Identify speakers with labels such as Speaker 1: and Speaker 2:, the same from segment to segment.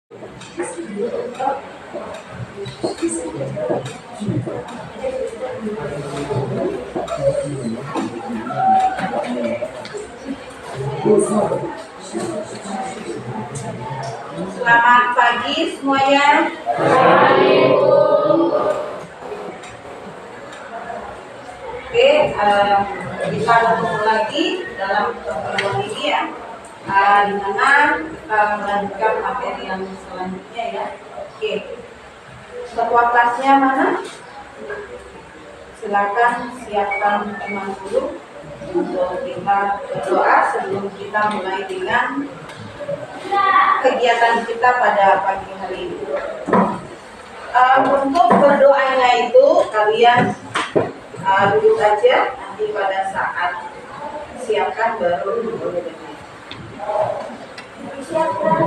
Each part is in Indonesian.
Speaker 1: Selamat pagi semuanya. Oke, kita ketemu lagi dalam pertemuan ini ya, di mana kita melanjutkan materi yang selanjutnya ya. Oke, ketua kelasnya mana? Silakan siapkan teman dulu untuk kita berdoa sebelum kita mulai dengan kegiatan kita pada pagi hari ini. Untuk berdoanya itu kalian duduk aja, nanti pada saat siapkan baru boleh dengar. Siapkan.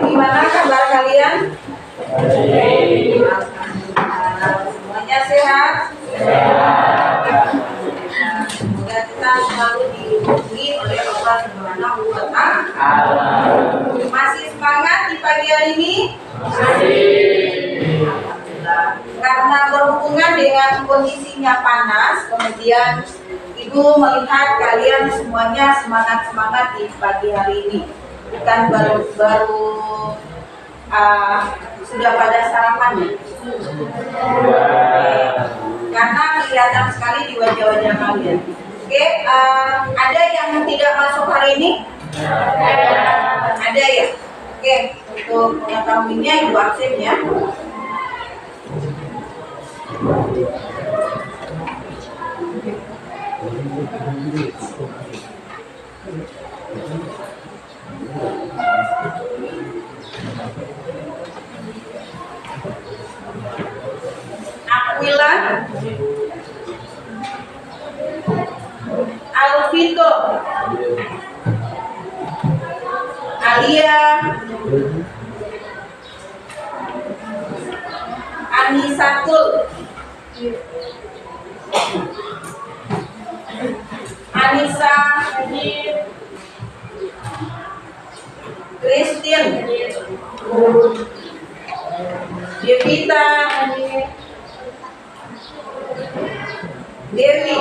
Speaker 1: Gimana kabar kalian? Semuanya sehat? Semoga kita selalu dilindungi oleh Allah Subhanahu wa Ta'ala. Masih semangat di pagi hari ini? Alhamdulillah. Karena berhubungan dengan kondisinya panas, kemudian Ibu melihat kalian semuanya semangat-semangat di pagi hari ini. Bukan baru sudah pada sarapan ya? Karena kelihatan sekali di wajah-wajah kalian. Oke, ada yang tidak masuk hari ini? Ada ya? Oke, untuk mengetahuinya Ibu absen ya. Aquila, Alvito, Alia, Anisatul, Anissa, Christine, Devita, Dewi,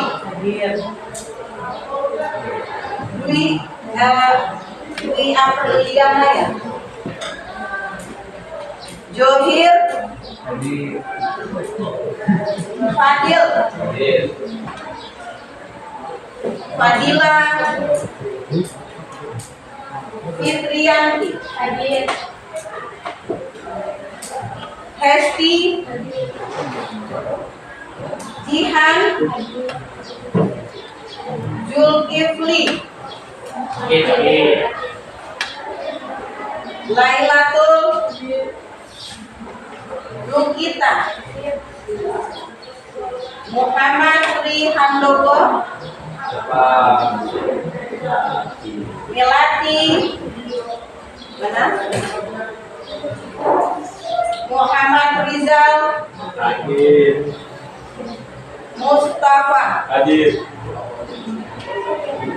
Speaker 1: Dwi Apriliana ya, Johir, Fadil, Fadila, Fitrianti, Hesti, Jihan, Zulkifli, Lailatul, Lukita, Muhammad Sri Handoko, Melati, benar? Muhammad Rizal, Mustafa,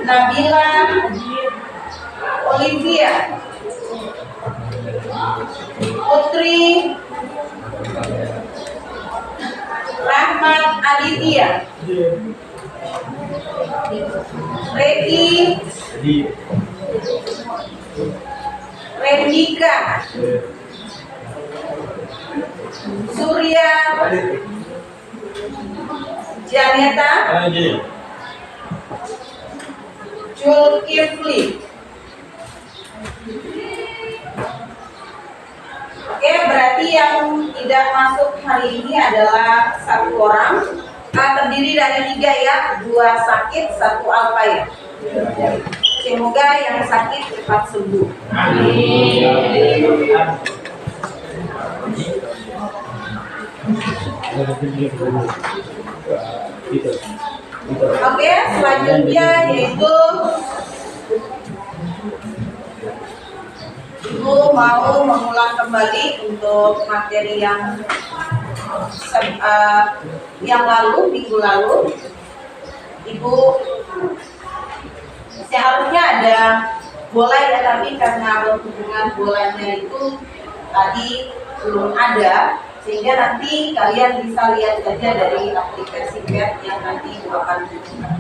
Speaker 1: Nabila, Olivia, Putri, Rahmat Aditya, Reki, Rendika, Surya, Janeta, Zulkifli. Oke, berarti yang tidak masuk hari ini adalah 1 orang. terdiri dari 3 ya, 2 sakit, 1 alfa ya. Semoga yang sakit cepat sembuh. Oke, selanjutnya yaitu Ibu mau mengulang kembali untuk materi yang lalu, minggu lalu. Ibu seharusnya ada bola ya, tapi karena berhubungan bolanya itu tadi belum ada, sehingga nanti kalian bisa lihat saja dari aplikasi web yang nanti Ibu akan buka.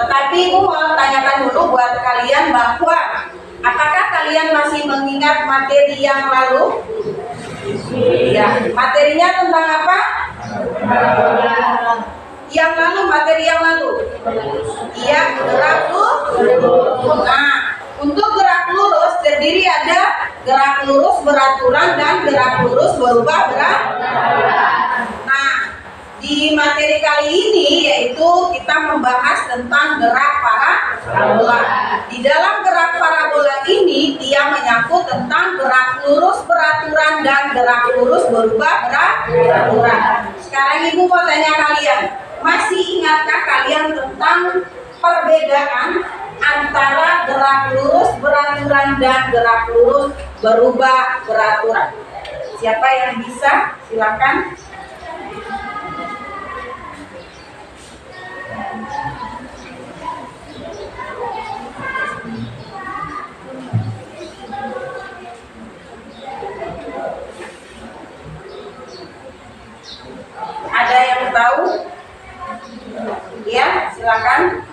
Speaker 1: Tetapi Ibu mau tanyakan dulu buat kalian bahwa apakah kalian masih mengingat materi yang lalu? Ya, materinya tentang apa? Yang lalu, materi yang lalu. Iya, gerak lurus. Nah, untuk gerak lurus terdiri ada gerak lurus beraturan dan gerak lurus berubah beraturan. Nah, di materi kali ini yaitu kita membahas tentang gerak parabola. Di dalam gerak parabola ini dia menyangkut tentang gerak lurus beraturan dan gerak lurus berubah beraturan. Sekarang Ibu mau tanya kalian, masih ingatkah kalian tentang perbedaan antara gerak lurus beraturan dan gerak lurus berubah beraturan? Siapa yang bisa? Silakan. Ada yang tahu? Ya, silakan.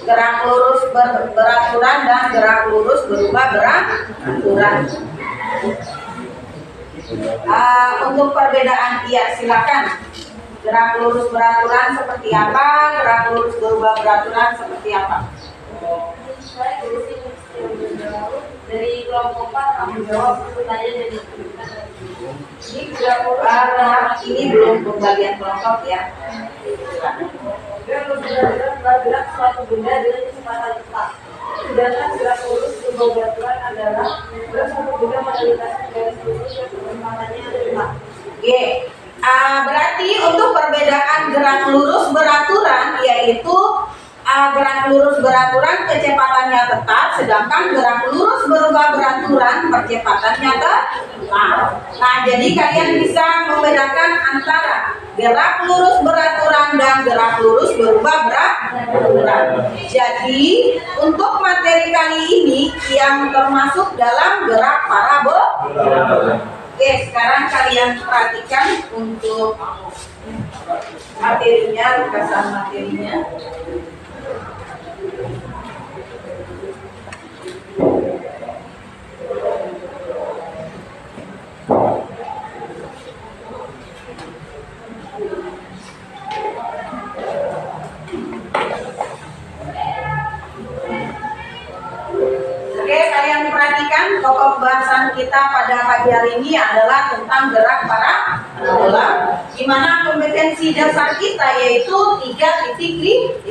Speaker 1: Gerak lurus beraturan dan gerak lurus berubah beraturan. Untuk perbedaan, ya silakan. Gerak lurus beraturan seperti apa? Gerak lurus berubah beraturan seperti apa?
Speaker 2: Dari kelompok 4 kamu jawab pertanyaan dari
Speaker 1: ini belum pembagian kelompok ya.
Speaker 2: Gerak suatu benda dengan kecepatan cepat. Sedangkan gerak lurus berubah beraturan adalah gerak suatu benda melintasi garis lurus yang kecepatannya cepat.
Speaker 1: Oke. Berarti untuk perbedaan gerak lurus beraturan yaitu gerak lurus beraturan kecepatannya tetap, sedangkan gerak lurus berubah beraturan percepatannya tetap. Nah, jadi kalian bisa membedakan antara gerak lurus beraturan dan gerak lurus berubah beraturan. Jadi untuk materi kali ini yang termasuk dalam gerak parabola. Oke, sekarang kalian perhatikan untuk materinya, ringkasan materinya. Oke, kalian perhatikan pokok bahasan kita pada pagi hari ini adalah tentang gerak parabola, di mana kompetensi dasar kita yaitu 3.5.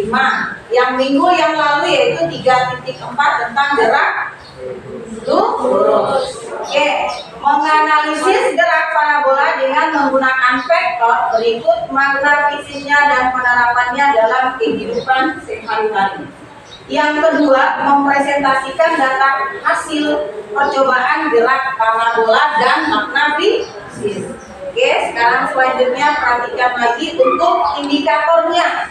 Speaker 1: Yang minggu yang lalu yaitu 3.4 tentang gerak lurus. Oke, menganalisis gerak parabola dengan menggunakan vektor berikut makna fisiknya dan penerapannya dalam kehidupan sehari-hari. Yang kedua, mempresentasikan data hasil percobaan gerak parabola dan makna fisik. Oke, sekarang selanjutnya perhatikan lagi untuk indikatornya.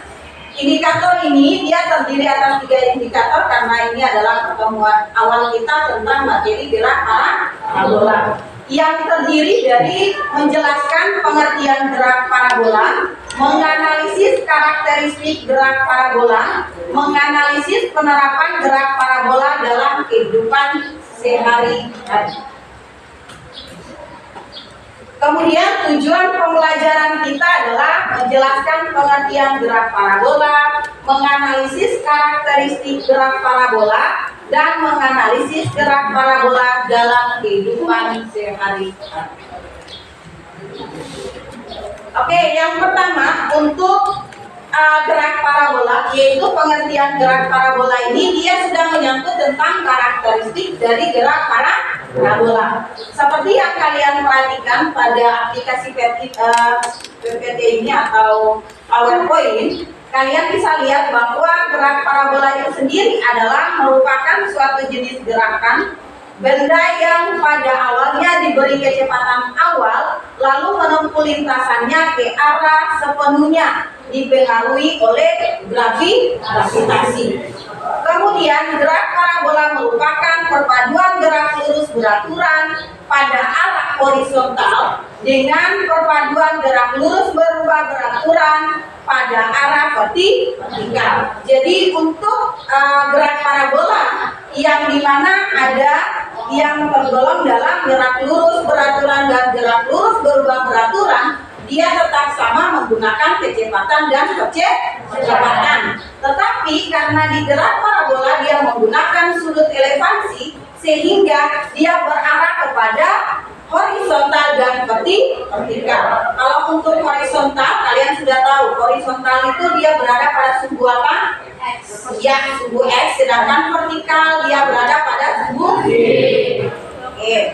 Speaker 1: Indikator ini dia terdiri atas 3 indikator karena ini adalah pertemuan awal kita tentang materi gerak parabola. Yang terdiri dari menjelaskan pengertian gerak parabola, menganalisis karakteristik gerak parabola, menganalisis penerapan gerak parabola dalam kehidupan sehari-hari. Kemudian tujuan pembelajaran kita adalah menjelaskan pengertian gerak parabola, menganalisis karakteristik gerak parabola, dan menganalisis gerak parabola dalam kehidupan sehari-hari. Oke, yang pertama untuk gerak parabola, yaitu pengertian gerak parabola ini dia sudah menyangkut tentang karakteristik dari gerak parabola. Seperti yang kalian perhatikan pada aplikasi PPT ini atau PowerPoint, kalian bisa lihat bahwa gerak parabola itu sendiri adalah merupakan suatu jenis gerakan benda yang pada awalnya diberi kecepatan awal, lalu menempuh lintasannya ke arah sepenuhnya dipengaruhi oleh gravitasi. Kemudian gerak parabola merupakan perpaduan gerak lurus beraturan pada arah horizontal dengan perpaduan gerak lurus berubah beraturan pada arah vertikal. Jadi untuk gerak parabola yang dimana ada yang tergolong dalam gerak lurus beraturan dan gerak lurus berubah beraturan, dia tetap sama menggunakan kecepatan dan kecepatan. Tetapi karena di gerak parabola dia menggunakan sudut elevasi, sehingga dia berarah kepada horizontal dan vertikal. Kalau untuk horizontal, kalian sudah tahu horizontal itu dia berada pada sumbu apa? X. Ya, sumbu X. Sedangkan vertikal dia berada pada sumbu Y. Oke.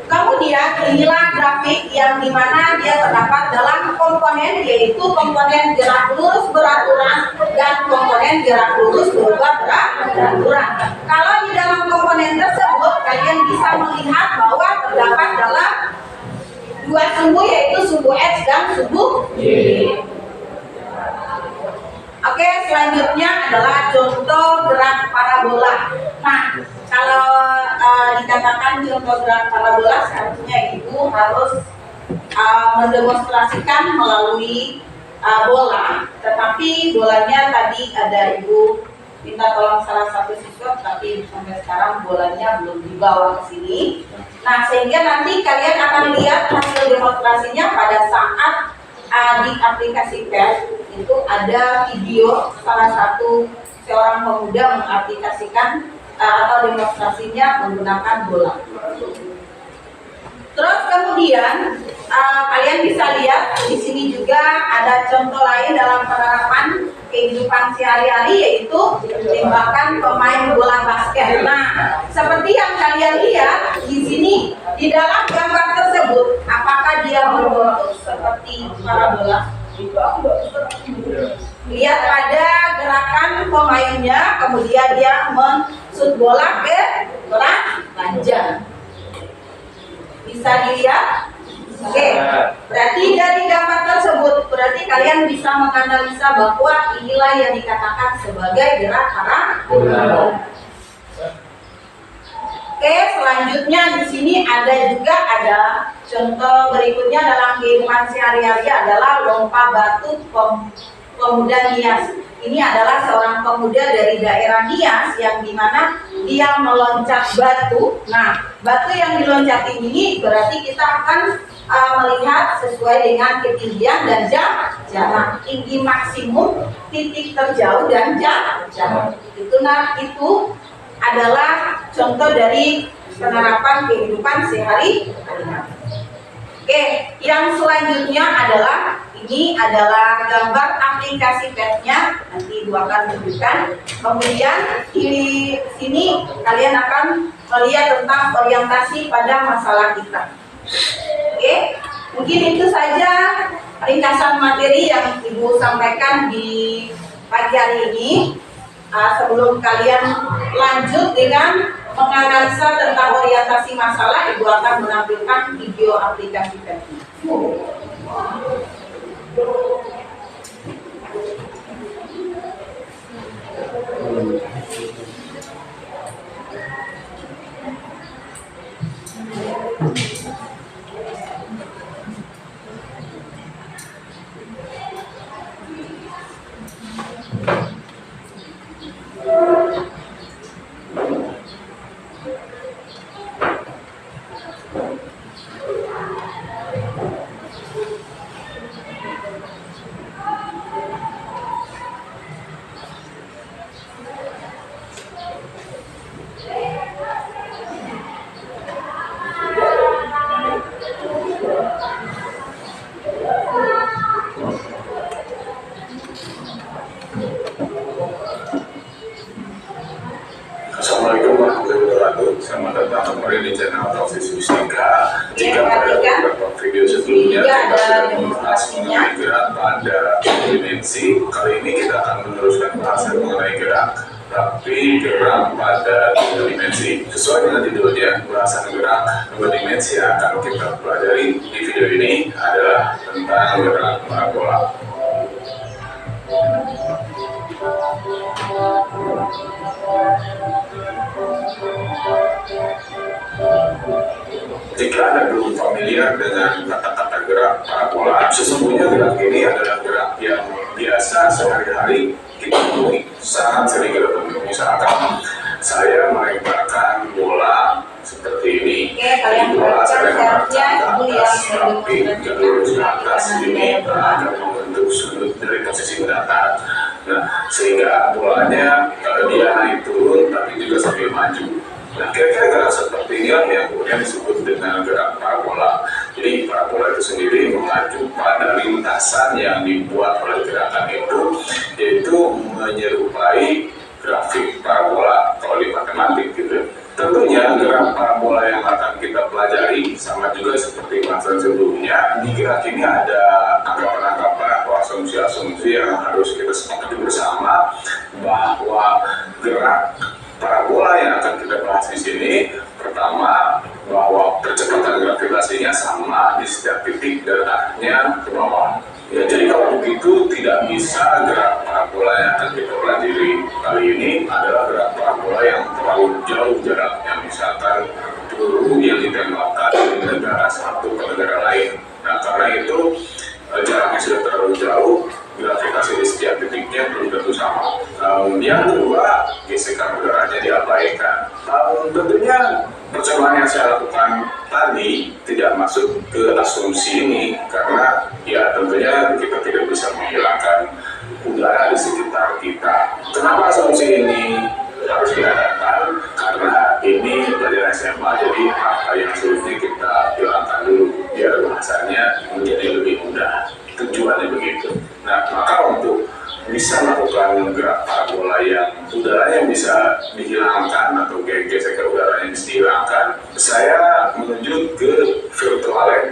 Speaker 1: Kemudian inilah grafik yang dimana dia terdapat dalam komponen, yaitu komponen gerak lurus beraturan dan komponen gerak lurus berubah beraturan. Kalau di dalam komponen tersebut kalian bisa melihat bahwa terdapat dalam dua sumbu, yaitu sumbu X dan sumbu Y. Oke, selanjutnya adalah contoh gerak parabola. Nah, kalau dikatakan contoh gerak parabola, seharusnya ibu harus mendemonstrasikan melalui bola. Tetapi bolanya tadi ada ibu minta tolong salah satu siswa, tapi sampai sekarang bolanya belum dibawa ke sini. Nah, sehingga nanti kalian akan lihat hasil demonstrasinya pada saat di aplikasi PES itu ada video salah satu seorang pemuda mengaplikasikan atau demonstrasinya menggunakan bola. Terus kemudian kalian bisa lihat di sini juga ada contoh lain dalam penerapan kehidupan sehari-hari, yaitu tembakan pemain bola basket. Nah, seperti yang kalian lihat di sini di dalam gambar tersebut, apakah dia berbentuk seperti parabola? Lihat pada gerakan pemainnya, kemudian dia mensut bola ke ranjang. Bisa dilihat? Oke, berarti dari gambar tersebut, berarti kalian bisa menganalisa bahwa inilah yang dikatakan sebagai gerak parabola. Oke, selanjutnya di sini ada contoh berikutnya dalam kehidupan sehari-hari adalah lompa batu pemuda Nias. Ini adalah seorang pemuda dari daerah Nias yang dimana dia meloncat batu. Nah, batu yang diloncati ini berarti kita akan melihat sesuai dengan ketinggian dan jarak, tinggi maksimum, titik terjauh dan jarak. Itu adalah contoh dari penerapan kehidupan sehari-hari. Oke, yang selanjutnya adalah ini adalah gambar aplikasi PES-nya, nanti Ibu akan tunjukkan. Kemudian di sini kalian akan melihat tentang orientasi pada masalah kita. Oke, mungkin itu saja ringkasan materi yang Ibu sampaikan di pagi hari ini. Sebelum kalian lanjut dengan menganalisa tentang orientasi masalah, Ibu akan menampilkan video aplikasi PES-nya.
Speaker 3: dimensi. Kali ini kita akan meneruskan bahasan mengenai gerak, tapi gerak pada 2 dimensi. Sesuai dengan judulnya, bahasan gerak 2 dimensi yang akan kita pelajari di video ini adalah tentang gerak parabola. Jika Anda belum familiar dengan kata-kata gerak parabola, sesungguhnya gerak ini adalah gerak yang biasa sehari-hari kita temui, sangat sering kita temui. Misalkan saya melemparkan bola seperti ini, bola saya lemparkan ke atas, tapi jalur ke atas ini akan membentuk sudut dari posisi mendatar. Nah, sehingga bolanya dia naik turun, tapi juga sambil maju. Nah, kira-kira gerak seperti ini yang kemudian disebut dengan gerak parabola. Jadi parabola itu sendiri mengacu pada lintasan yang dibuat oleh gerakan itu, yaitu menyerupai grafik parabola kalau di matematik gitu. Tentunya gerak parabola yang akan kita pelajari sama juga seperti bahasan sebelumnya. Di gerak ini ada anggapan-anggapan atau asumsi-asumsi yang harus kita sepakati bersama, bahwa gerak parabola yang akan kita bahas di sini, pertama, bahwa percepatan gravitasinya sama di setiap titik dan arahnya ke bawah. Ya, jadi kalau begitu tidak bisa gerak parabola yang akan kita pelajari kali ini adalah gerak parabola yang terlalu jauh jaraknya, misalkan peluru yang ditembakkan dari negara satu ke negara lain. Nah, karena itu jaraknya sudah terlalu jauh, gravitasi di setiap titiknya belum tentu sama. Yang kedua, gesekan udaranya diabaikan. Tentunya percobaan yang saya lakukan tadi tidak masuk ke asumsi ini, karena ya tentunya kita tidak bisa menghilangkan udara di sekitar kita. Kenapa asumsi ini harus diadakan? Karena ini pelajaran SMA, jadi apa yang sulit kita hilangkan dulu biar bahasanya menjadi lebih mudah. Tujuannya begitu. Nah, maka untuk bisa melakukan gerak parabola yang udaranya bisa dihilangkan atau gesekan udaranya bisa dihilangkan, saya menuju ke virtual lab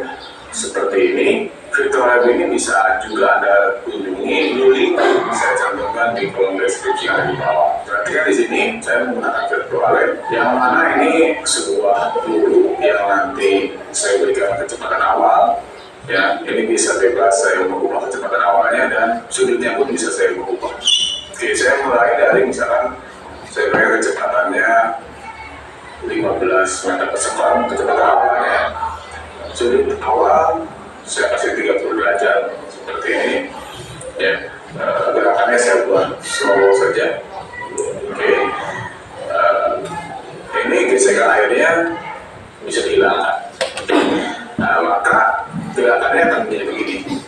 Speaker 3: seperti ini. Virtual lab ini bisa juga Anda kunjungi, link saya cantumkan di kolom deskripsi yang ada di bawah. Berarti kan di sini saya menggunakan virtual lab yang mana ini sebuah peluru yang nanti saya berikan kecepatan awal. Ya, ini bisa bebas saya mengubah kecepatan awalnya dan sudutnya pun bisa saya mengubah. Oke, saya mulai dari misalkan saya beri kecepatannya 15 meter per second, kecepatan awalnya. Sudut awal saya kasih 30 derajat seperti ini. Ya, gerakannya saya buat slow saja. Oke, ini gesekan airnya bisa dihilangkan. Nah, maka gerakannya akan menjadi begini.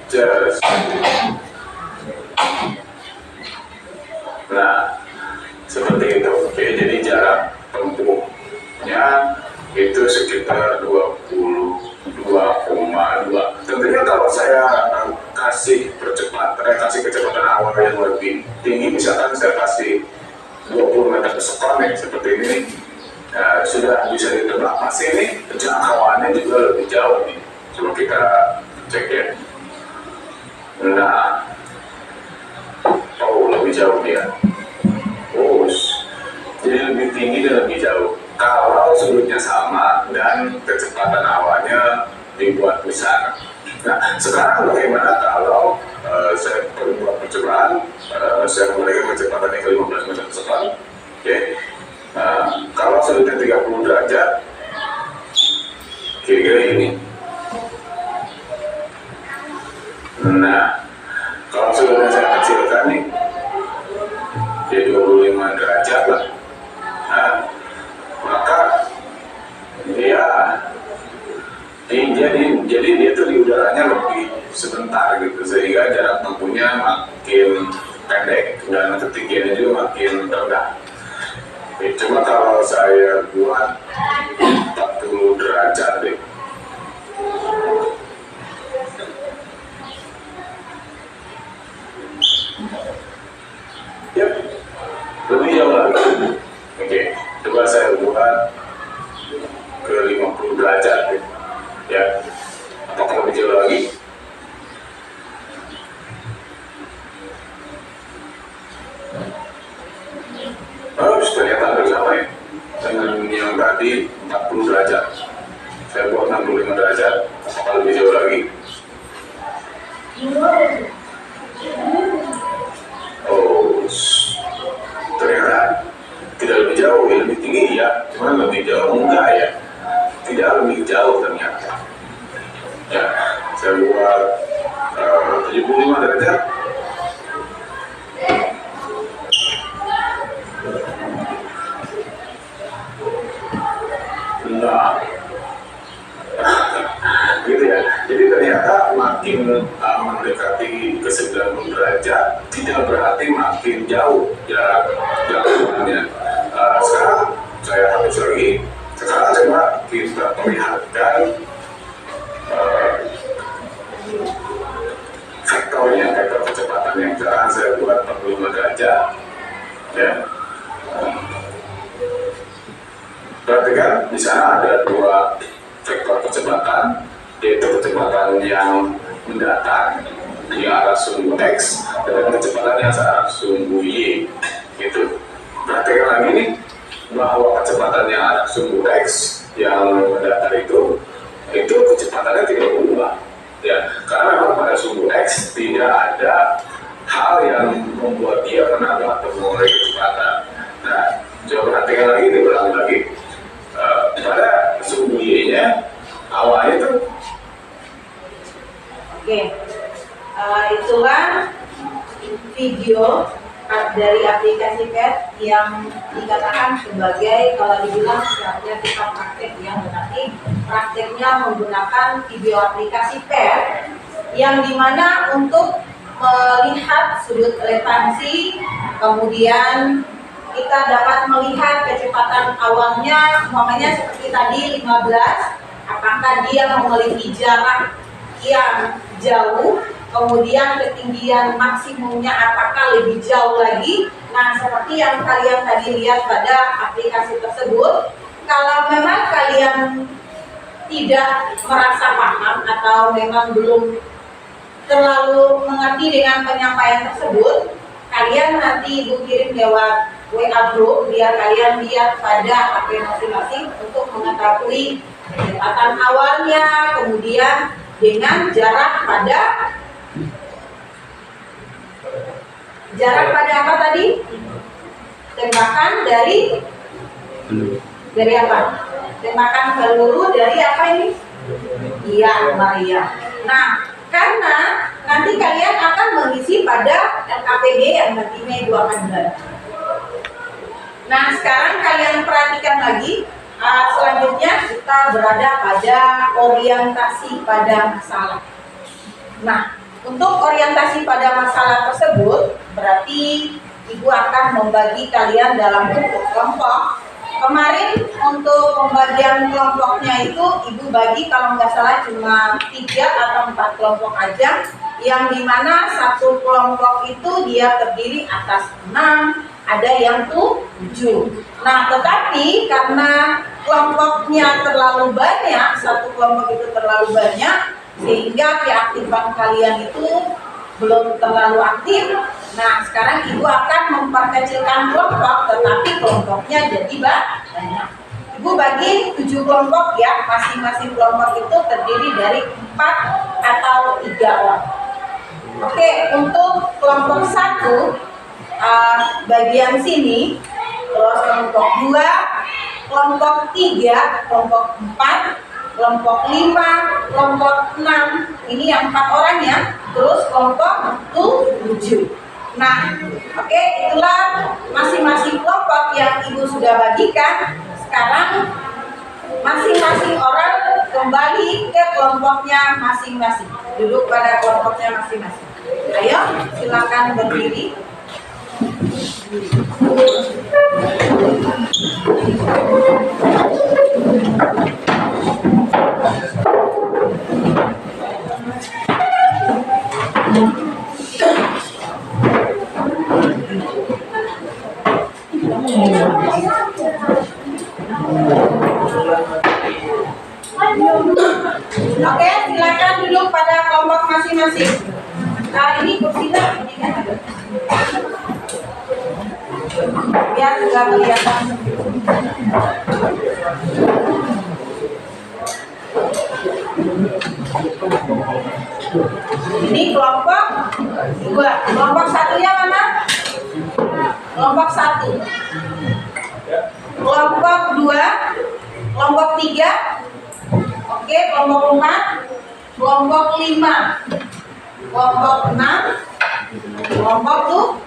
Speaker 3: Just. Nah, seperti itu. Oke, jadi jarak tempuhnya itu sekitar 22,2. Tentunya kalau saya kasih kecepatan awal yang lebih tinggi, misalkan saya kasih 20 meter per second seperti ini, sudah bisa ditebak pasti ini jangkauannya juga lebih jauh nih. Coba kita cek ya. Nah, lebih jauh dia. Jadi lebih tinggi dan lebih jauh. Kalau sudutnya sama dan kecepatan awalnya dibuat besar. Nah, sekarang bagaimana kalau saya buat percobaan, saya memberikan kecepatannya ke 15 meter per second. Oke. Kalau sudutnya 30 derajat, kira-kira ini. Nah, kalau sudutnya saya kecilkan nih, jadi 25 derajat lah. Nah, maka jadi dia tuh di udaranya lebih sebentar gitu, sehingga jarak tempuhnya makin pendek dan ketinggiannya juga makin rendah. Coba kalau saya buat 40 derajat deh. Yap, lebih jauh lagi. Oke, coba saya buat ke 50 derajat deh. Ya, apakah lebih jauh lagi? tidak berarti makin jauh jarak jangkauannya. Sekarang saya habis lagi. Sekarang coba kita perlihatkan vektor kecepatan yang sekarang saya buat 45 derajat. Ya. Perhatikan di sana ada dua vektor kecepatan, yaitu kecepatan yang mendatar di arah sumbu X dan kecepatan yang searah sumbu Y. Gitu. Perhatikan lagi nih bahwa kecepatan yang arah sumbu X yang mendatar itu kecepatannya tidak berubah. Ya, karena memang pada sumbu X tidak ada hal yang membuat dia menambah atau mengurangi kecepatan. Nah, coba perhatikan lagi, diulangi lagi. Pada sumbu Y-nya awalnya itu.
Speaker 1: Oke, itulah video dari aplikasi PET yang dikatakan sebagai, kalau dibilang sebenarnya kita praktek yang berarti prakteknya menggunakan video aplikasi PET yang dimana untuk melihat sudut relevansi, kemudian kita dapat melihat kecepatan awalnya, umpamanya seperti tadi 15, apakah dia memiliki jarak yang jauh, kemudian ketinggian maksimumnya apakah lebih jauh lagi. Nah, seperti yang kalian tadi lihat pada aplikasi tersebut, kalau memang kalian tidak merasa paham atau memang belum terlalu mengerti dengan penyampaian tersebut, kalian nanti Ibu kirim lewat WA group biar kalian lihat pada HP masing-masing untuk mengetahui kecepatan awalnya, kemudian dengan jarak pada apa tadi? Tembakan dari apa? Tembakan peluru dari apa ini? Iya, Maria. Nah, karena nanti kalian akan mengisi pada LKPD yang nantinya Ibu akan belajar. Nah, sekarang kalian perhatikan lagi. Selanjutnya kita berada pada orientasi pada masalah. Nah, untuk orientasi pada masalah tersebut, berarti Ibu akan membagi kalian dalam bentuk kelompok. Kemarin untuk pembagian kelompoknya itu Ibu bagi kalau nggak salah cuma 3 atau 4 kelompok aja, yang dimana satu kelompok itu dia terdiri atas 6, ada yang 7. Nah, tetapi karena kelompoknya terlalu banyak, satu kelompok itu terlalu banyak, sehingga keaktifan kalian itu belum terlalu aktif. Nah, sekarang Ibu akan memperkecilkan kelompok, tetapi kelompoknya jadi banyak. Ibu bagi 7 kelompok ya, masing-masing kelompok itu terdiri dari 4 atau 3 orang. Oke, untuk kelompok 1 bagian sini, terus kelompok 2, kelompok 3, kelompok 4, kelompok 5, kelompok 6, ini yang 4 orang ya, terus kelompok 7. Nah, oke, itulah masing-masing kelompok yang Ibu sudah bagikan. Sekarang masing-masing orang kembali ke kelompoknya masing-masing, duduk pada kelompoknya masing-masing. Ayo, silakan berdiri. Oke, silakan duduk pada kelompok masing-masing. Nah, ini kursinya ini kan ada. Biar juga kelihatan. Ini kelompok 2. Kelompok 1-nya mana? Kelompok 1. Kelompok 2. Kelompok 3. Oke, kelompok 4. Kelompok 5. Kelompok 6. Kelompok 7.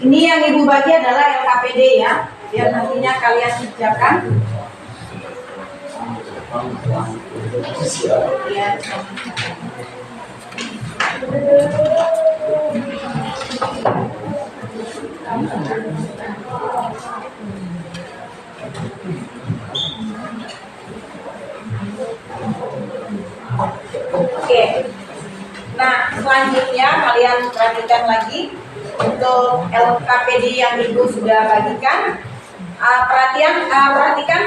Speaker 1: Ini yang Ibu bagi adalah LKPD ya, biar nantinya kalian kerjakan. Ya. Oke. Nah, selanjutnya kalian perhatikan lagi untuk LKPD yang Ibu sudah bagikan. Perhatikan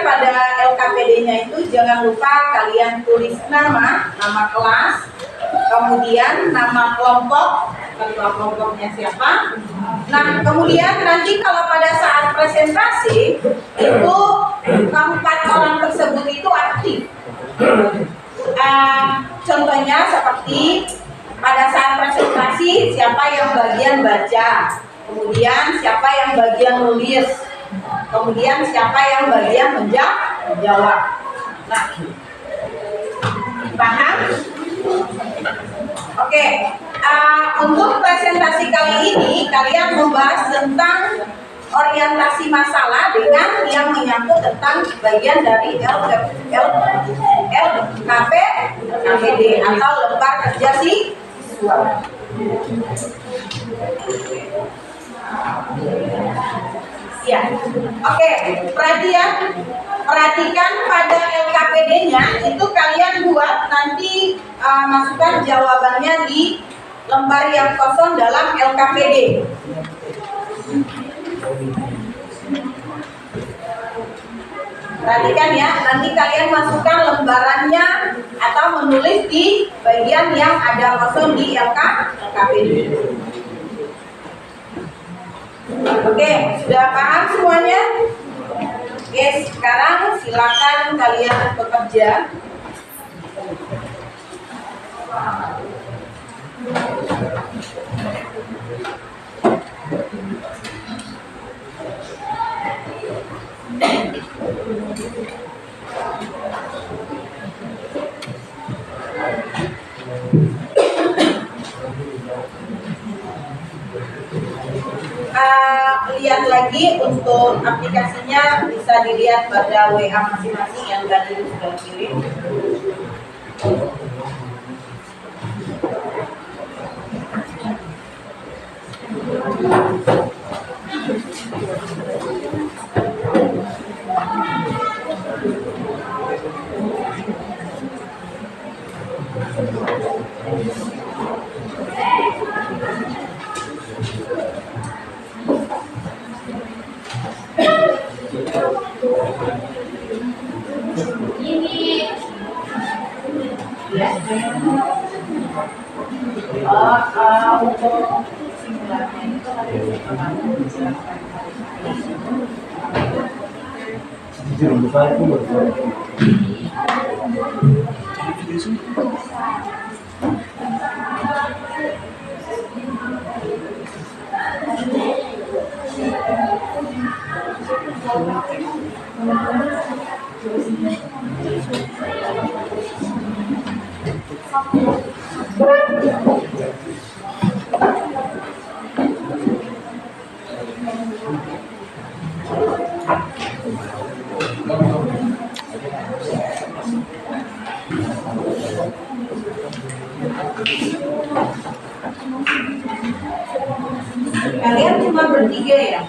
Speaker 1: pada LKPD-nya itu jangan lupa kalian tulis nama kelas, kemudian nama kelompok, kelompoknya siapa. Nah, kemudian nanti kalau pada saat presentasi itu keempat orang tersebut itu aktif. Contohnya seperti pada saat presentasi siapa yang bagian baca, kemudian siapa yang bagian nulis, kemudian siapa yang bagian menjawab. Nah, paham? Oke. Untuk presentasi kali ini kalian membahas tentang orientasi masalah dengan yang menyangkut tentang bagian dari LKPD atau lembar kerja siswa. Ya, oke. Perhatikan pada LKPD-nya itu kalian buat nanti masukkan jawabannya di lembar yang kosong dalam LKPD. Perhatikan ya, nanti kalian masukkan lembarannya atau menulis di bagian yang ada kosong di LKPD. Oke, sudah paham semuanya? Oke, sekarang silakan kalian bekerja. Lihat lagi untuk aplikasinya, bisa dilihat pada WA masing-masing yang tadi sudah kirim. Untuk simulasinya itu kalian cuma bertiga ya?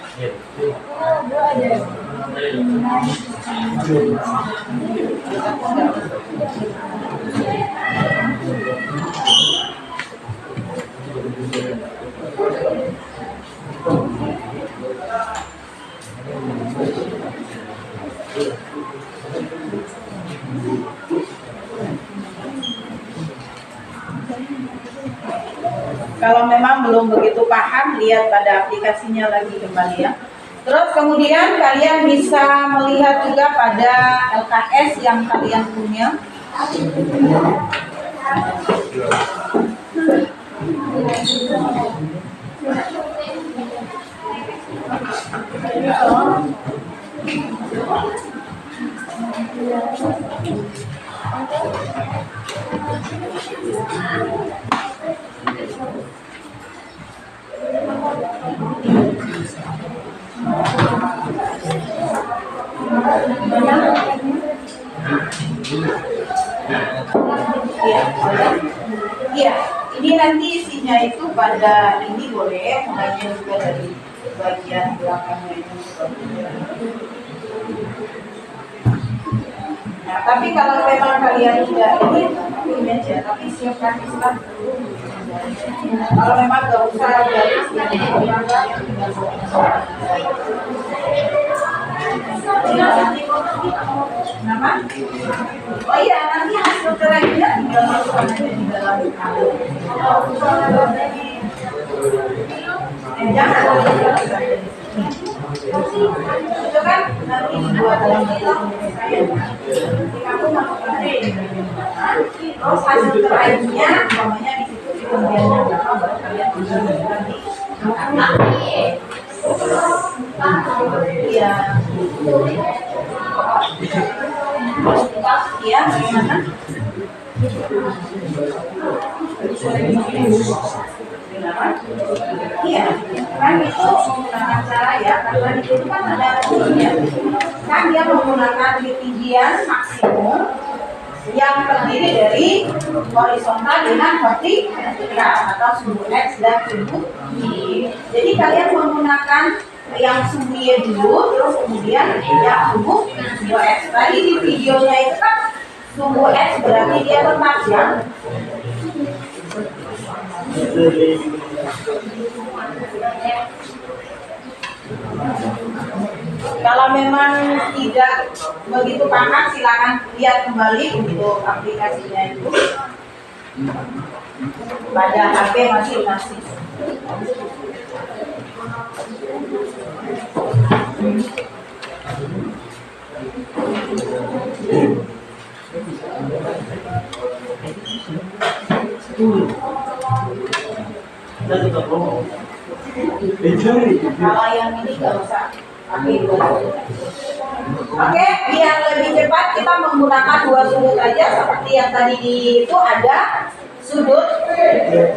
Speaker 1: Kalau memang belum begitu paham, lihat pada aplikasinya lagi kembali ya. Terus kemudian kalian bisa melihat juga pada LKS yang kalian punya. Iya, ini nanti isinya itu pada ini boleh, mulainya juga dari bagian belakangnya ini. Nah, tapi kalau memang kalian tidak ini aja, tapi siapkan Islam dulu. Kalau memang nggak usah garis yang nama? Oh iya, nanti hasil kerajinya tinggal masukkan aja di dalam jangan itu kan nanti dibuat dalam saya kamu masukkan aja. Terus hasil kerajinya namanya di situ di kemudiannya berapa baru kalian bisa nanti iya. Iya, bagaimana? Iya, kan itu menggunakan cara ya, karena di situ kan ada rumusnya. Kan dia menggunakan litigian maksimum yang terdiri dari horizontal dengan vertikal atau sumbu X dan sumbu Y. Jadi kalian menggunakan yang sumbu Y dulu, terus kemudian yang sumbu X. Tadi di videonya itu kan sumbu X berarti dia tetap ya. Kalau memang tidak begitu paham, silakan lihat kembali untuk aplikasinya itu pada HP masing-masing. Kalau yang ini nggak usah pakai dua sudut. Oke, biar lebih cepat kita menggunakan dua sudut aja seperti yang tadi itu ada sudut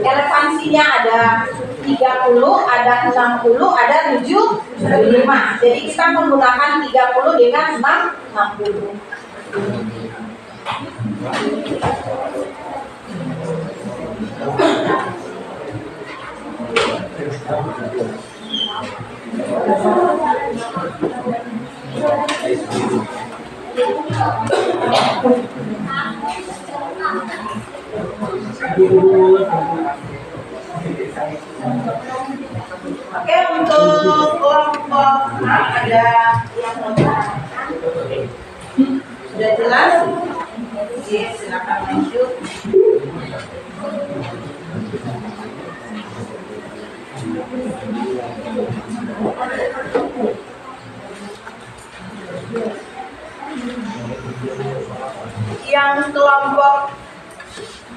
Speaker 1: elevansinya ada 30, ada 60, ada 75. Jadi kita menggunakan 30 dengan 60. Oke, untuk kelompok ada yang sudah jelas? Oke, silakan lanjut. Yang kelompok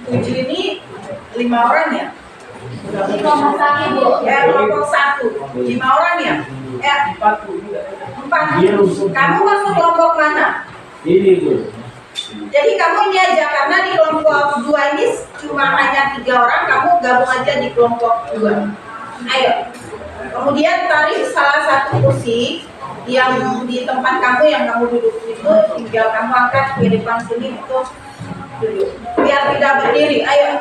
Speaker 1: 7 ini 5 orang ya? Kelompok 1, kelompok 1 5 orang ya? 4. Kamu masuk kelompok mana?
Speaker 4: Ini Bu.
Speaker 1: Jadi kamu ini aja, karena di kelompok 2 ini cuma hanya 3 orang, kamu gabung aja di kelompok 2. Ayo. Kemudian tarik salah satu kursi yang di tempat kamu yang kamu duduk itu, tinggal kamu angkat ke depan sini untuk duduk. Biar tidak berdiri. Ayo.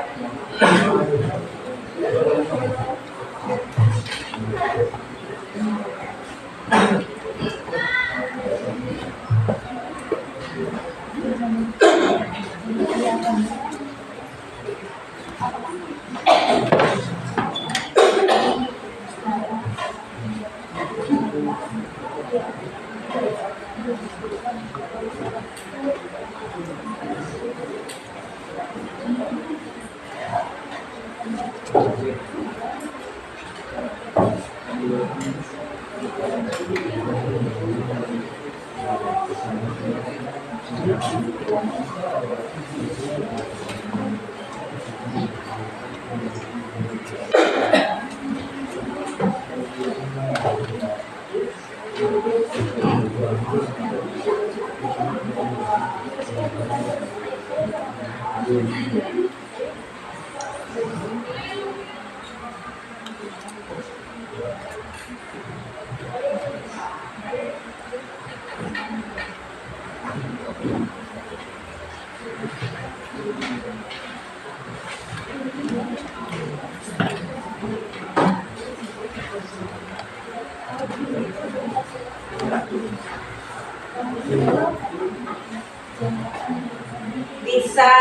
Speaker 1: Bisa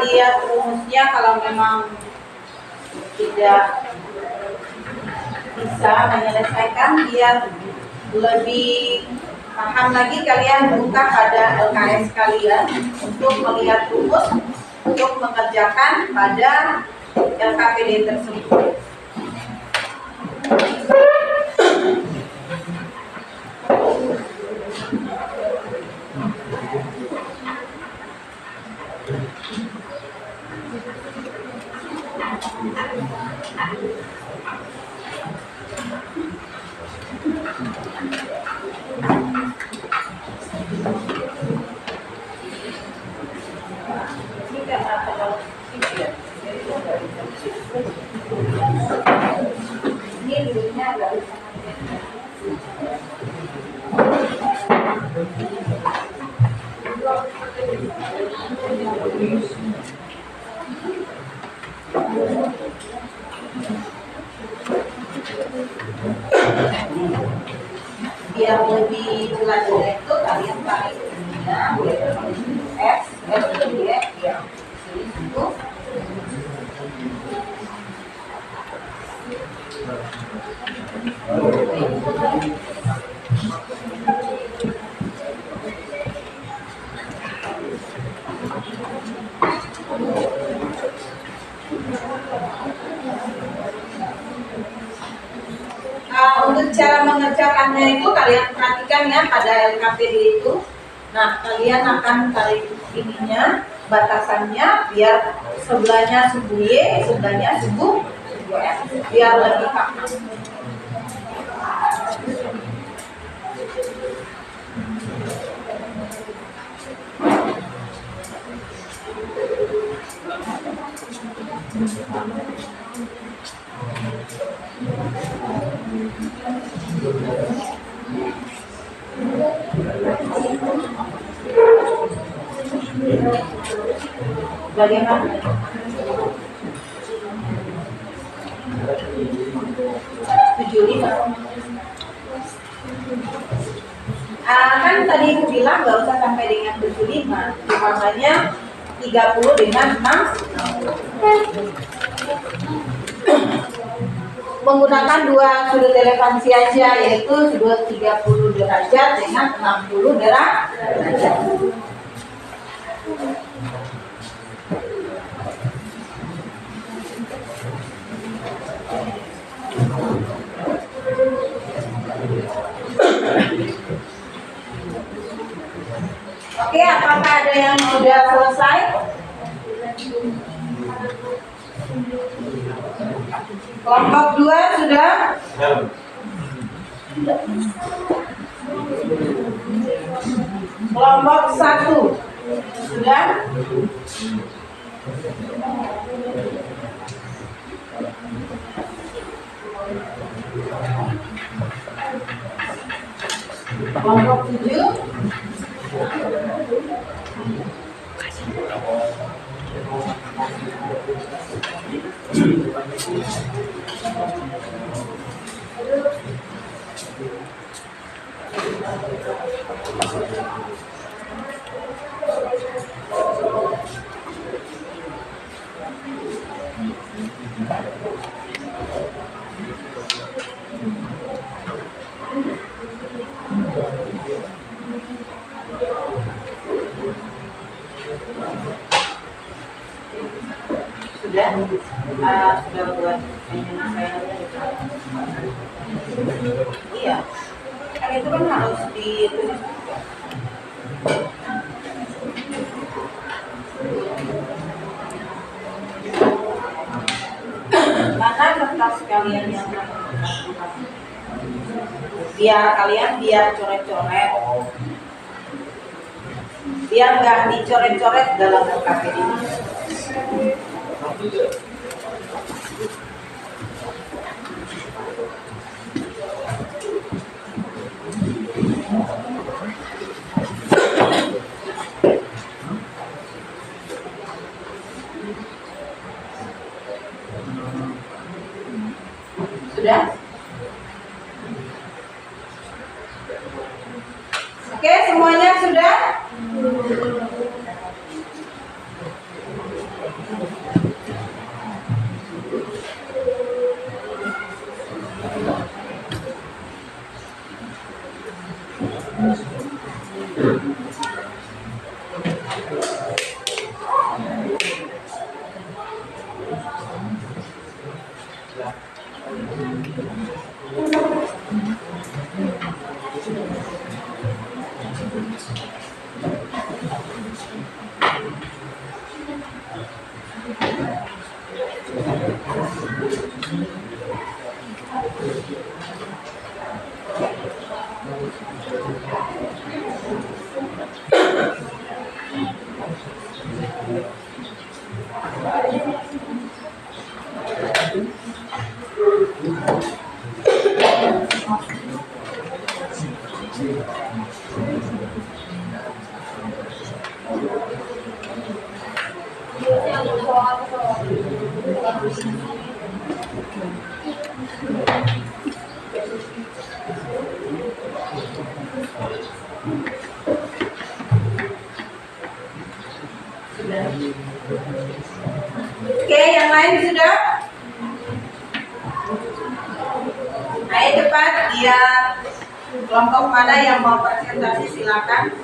Speaker 1: lihat rumusnya kalau memang tidak bisa menyelesaikan, biar lebih paham lagi kalian buka pada LKS kalian untuk melihat rumus untuk mengerjakan pada LKPD tersebut. Ini dulunya agak biar lebih jelas itu kalian tarik X itu dia ya itu untuk cara mengerjakannya itu kalian perhatikan ya pada LKPD itu. Nah, kalian akan tarik ininya, batasannya biar sebelahnya subuh Y, sebelahnya subuh F, biar lebih paham. Bagaimana? Kan tadi aku bilang nggak usah sampai dengan 75, makanya 30 dengan 6 menggunakan dua sudut relevansi aja, yaitu sudut 30 derajat dengan 60 derajat. Oke, apakah ada yang sudah selesai? Kelompok 2 sudah? Kelompok 1 sudah? Kelompok 7? Sudah? Sudah buat ini saya. Iya. Kan itu kan harus ditulis juga. Mana kertas kalian yang biar coret-coret, biar nggak dicoret-coret dalam UKP ini. Sudah? Oke, semuanya sudah? Oke, yang lain sudah? Ayo cepat, dia kelompok mana yang mau presentasi silakan.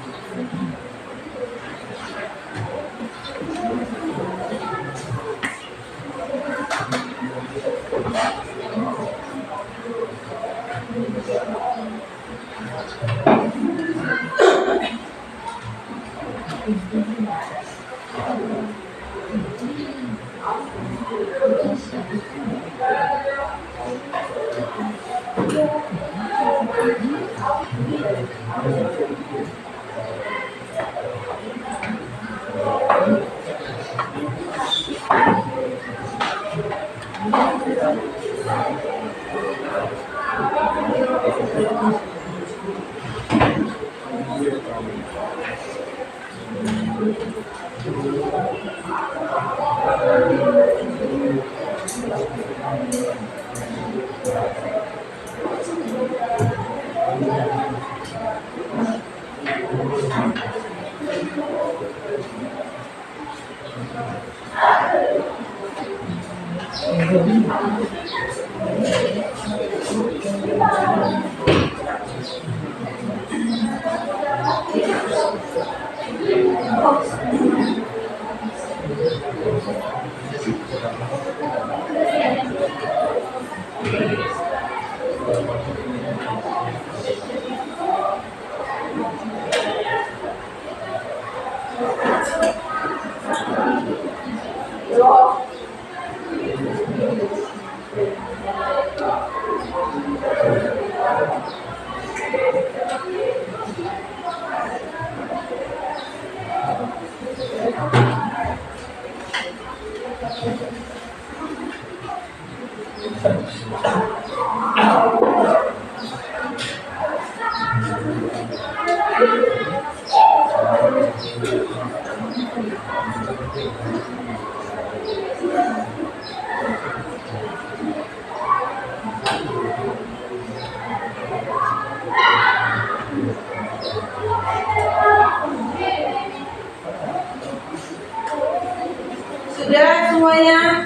Speaker 1: Sudah semuanya?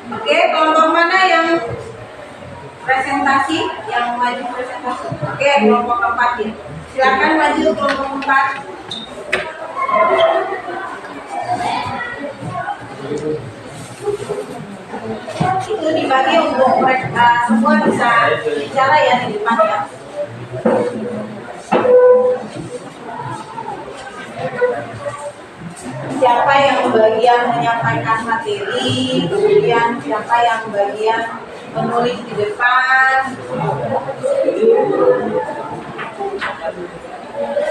Speaker 1: Oke, kelompok mana yang presentasi, yang maju presentasi. Oke, kelompok keempat ya. Silakan maju kelompok keempat. Itu dibagi untuk mereka semua bisa bicara ya di depan ya. Siapa yang bagian menyampaikan materi, kemudian siapa yang bagian menulis di depan.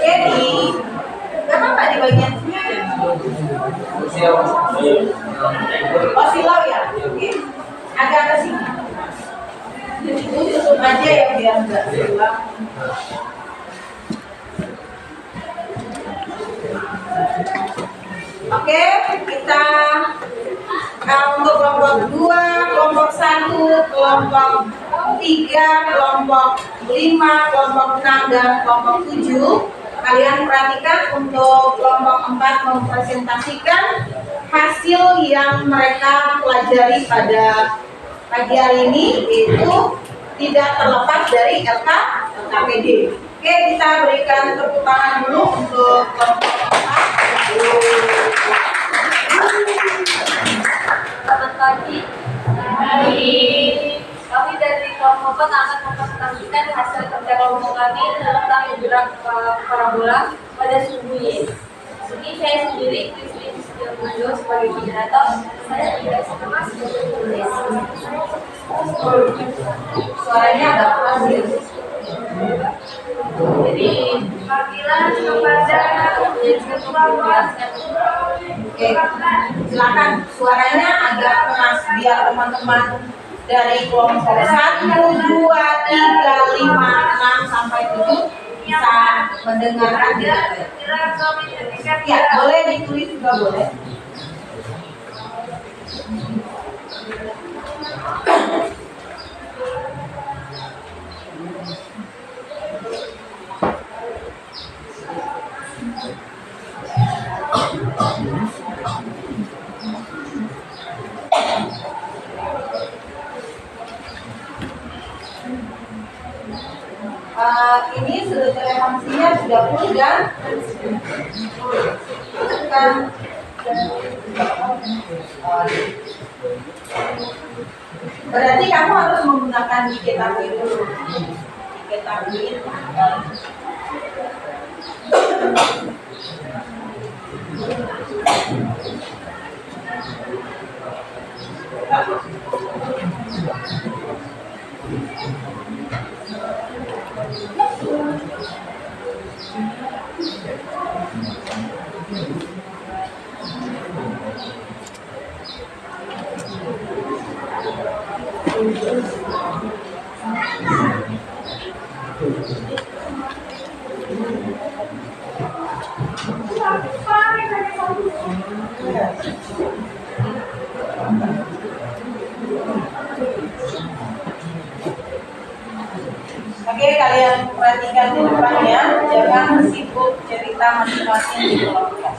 Speaker 1: Jadi, gak apa-apa di bagian sini aja. Oh, silau ya? Oke. Agak ke sini. Itu tutup aja ya biar nggak silau. Oke, kita untuk kelompok 2, kelompok 1, kelompok 3, kelompok 5, kelompok 6, dan kelompok 7. Kalian perhatikan untuk kelompok 4 mempresentasikan hasil yang mereka pelajari pada pagi hari ini, yaitu tidak terlepas dari LKPD. Oke, kita berikan tepuk tangan dulu untuk kelompok 4.
Speaker 2: Selamat pagi. Kami dari kelompok 4 akan mempresentasikan hasil kerja kelompok kami tentang gerak parabola pada suhu Y. Ini saya sendiri, Kristin Setiapujo, sebagai moderator. Saya tidak sama sebagai penulis.
Speaker 1: Suaranya agak keras ya.
Speaker 2: Jadi, panggilan kepada ketua kelas.
Speaker 1: Oke, silakan suaranya agak keras biar teman-teman dari kelompok 1, 2, 3, 5, 6 sampai 7 bisa mendengarkan kita. Ya, boleh ditulis juga boleh. Ini sudut relevansinya 30 dan berarti kamu harus menggunakan diketahui dulu. Diketahui. Oke, kalian perhatikan di depannya, jangan sibuk cerita masing-masing di kelompok.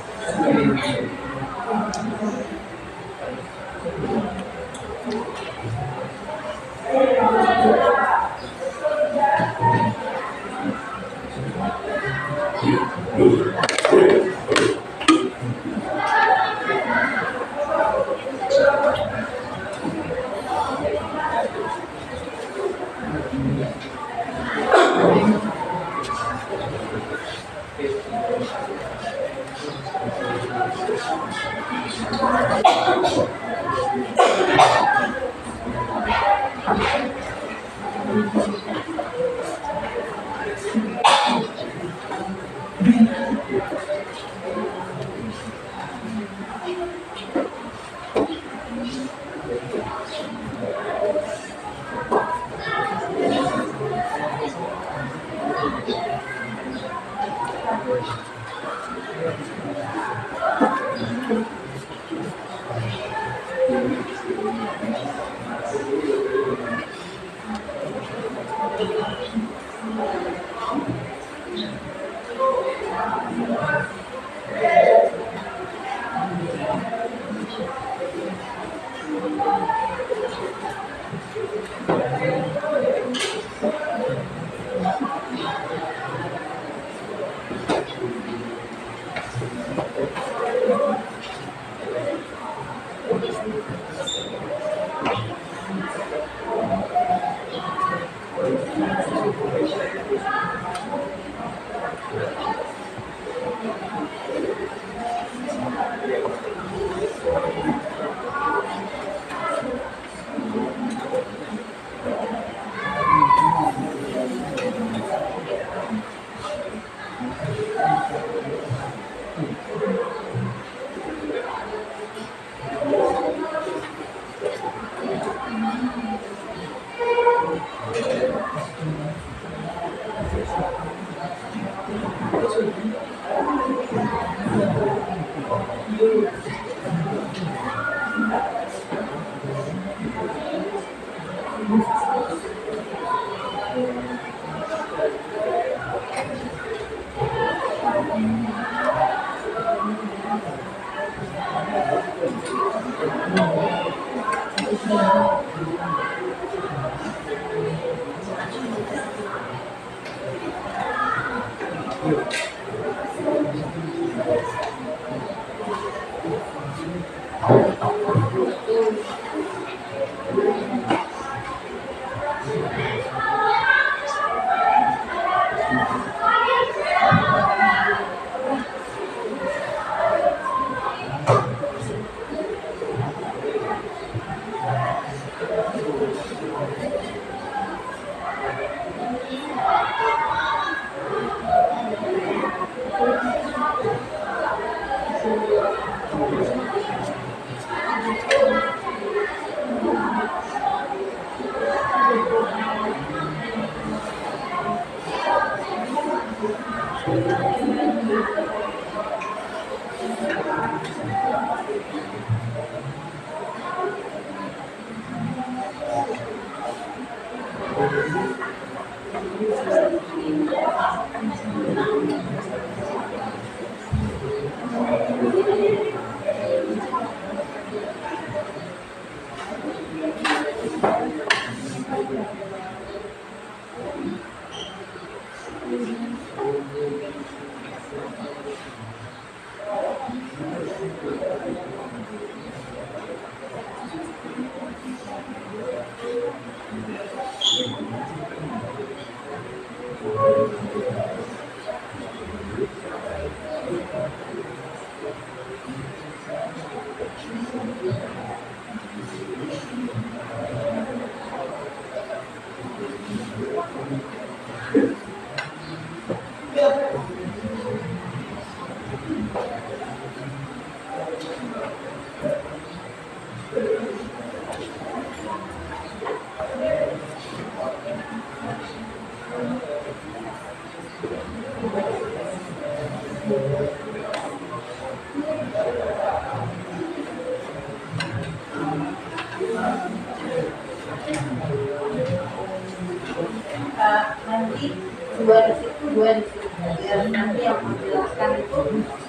Speaker 1: Nanti dua di situ, dua di situ. Biar nanti yang menjelaskan itu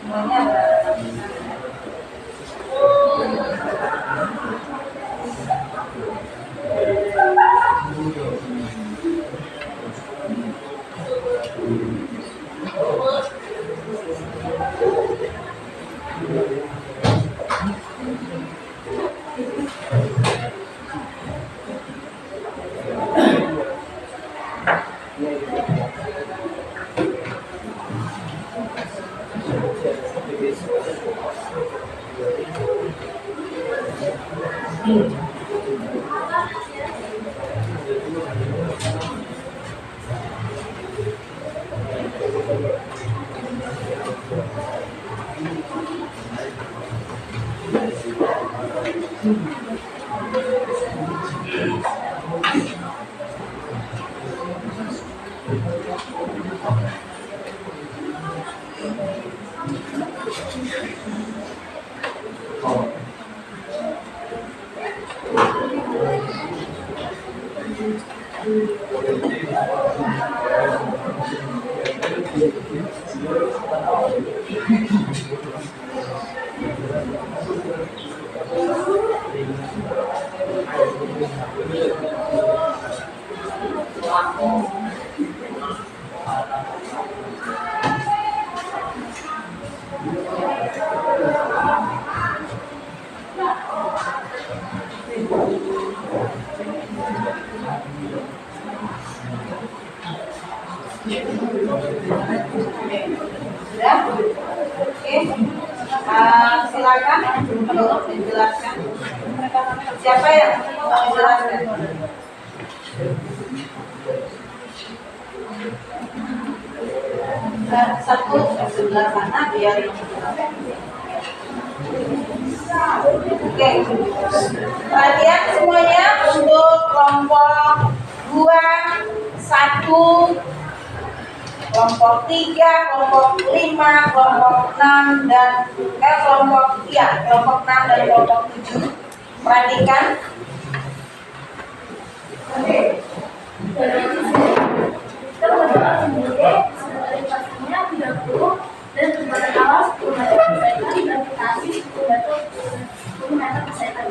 Speaker 1: semuanya ada tulisannya. Sudah? Oke. Silakan untuk dijelaskan. Siapa yang mau menjelaskan? Satu sebelah sana biar oke. Perhatian semuanya untuk kelompok 2, 1, kelompok 3, kelompok 5, kelompok 6 dan kelompok 6 dan kelompok 7. Perhatikan. Oke.
Speaker 2: Kita mengenal sendiri sebenarnya pastinya 30 dan kecepatan awal 10 meter per second dan gravitasi 10 meter per second.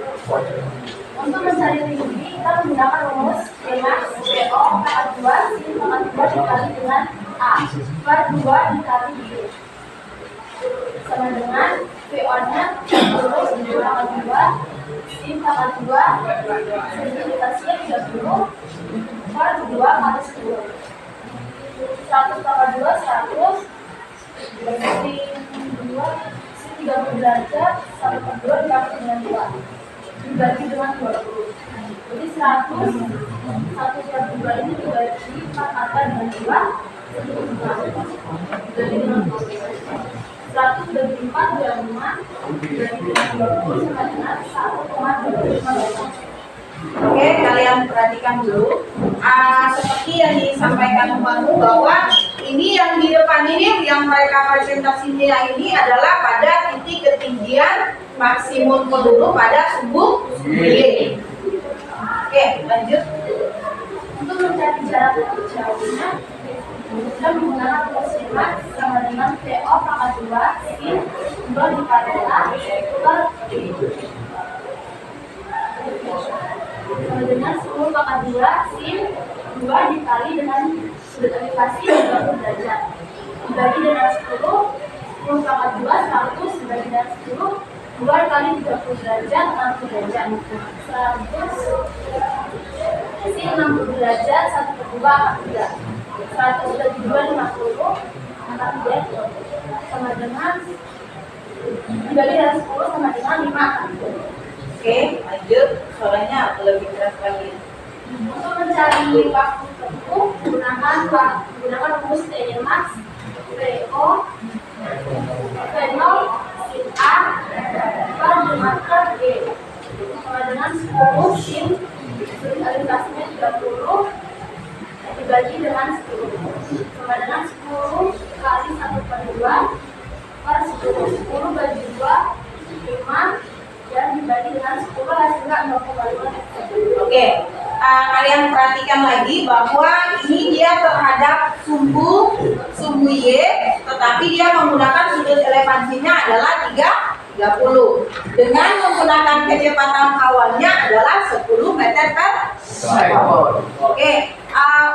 Speaker 2: Untuk mencari tinggi kita menggunakan rumus P max PO 42 sin 42 dikali dibagi dengan A per 2 dikali B sama dengan PO-nya 10 pangkat 2 sin pangkat 2 sedimentasinya 30 per 2 kali 10 100 pangkat 2 100 sin 2 sin 30 derajat 1 per 2 dikali dengan 2 dibagi dengan 20. Jadi 100 1 per 2 ini dibagi pangkatan dengan 2 dibagi dengan 20. 100 bagi 4 dengan 5 dibagi dengan 20 sama dengan 1,25.
Speaker 1: Oke, kalian perhatikan dulu. Seperti yang disampaikan Umaru bahwa ini yang di depan ini yang mereka presentasinya ini adalah pada titik ketinggian maksimum peluru pada sumbu Y. Oke, lanjut.
Speaker 2: Untuk mencari jarak jauhnya kita menggunakan rumus hemat sama dengan PO pangkat 2 sin 2 dikali A per B sama dengan 10 pangkat 2 sin 2 dikali dengan sudut elevasi 30 derajat dibagi dengan 10 pangkat 2 100 dibagi dengan 10 2 kali 30 derajat 60 derajat 100 sin 60 derajat 1 per 2 akan 3 100 bagi 2 50 akan 3 sama dengan dibagi dengan 10 sama dengan 5 akan 3.
Speaker 1: Oke, lanjut. Suaranya lebih keras lagi.
Speaker 2: Untuk mencari waktu tempuh menggunakan rumus TN max PO P0 sin A per 5 per G sama dengan 10 sin elevasinya 30 dibagi dengan 10 sama dengan 10 kali 1 per 2 per 10 bagi 2 5 dan dibagi dengan 10 hasilnya 0,5.
Speaker 1: Oke, kalian perhatikan lagi bahwa ini dia terhadap sumbu Y, tetapi dia menggunakan sudut elevasinya adalah 30 dengan menggunakan kecepatan awalnya adalah 10 meter per second. Oke,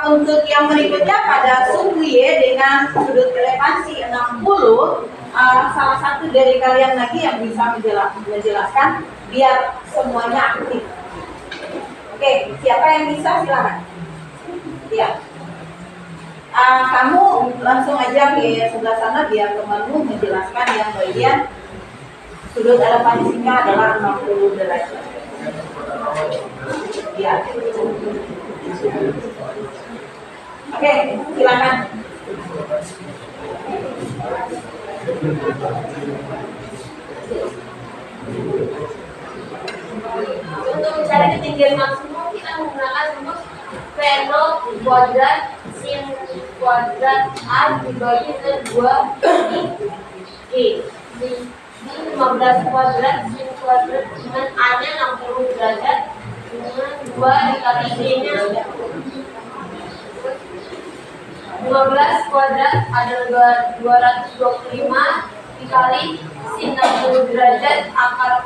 Speaker 1: untuk yang berikutnya pada sumbu Y dengan sudut elevasi 60, salah satu dari kalian lagi yang bisa menjelaskan biar semuanya aktif. Oke, siapa yang bisa silakan. Ya, kamu langsung aja ke sebelah sana biar temanmu menjelaskan yang bagian sudut elevasinya adalah 60 derajat. Ya. Oke, silakan.
Speaker 2: Untuk mencari ketinggian maksimum kita menggunakan rumus P0 kuadrat sin kuadrat A dibagi dengan 2 G. Di 15 kuadrat sin kuadrat dengan A nya 60 derajat dengan 2 dikali G nya 15 kuadrat adalah 225 dikali sin 60 derajat akar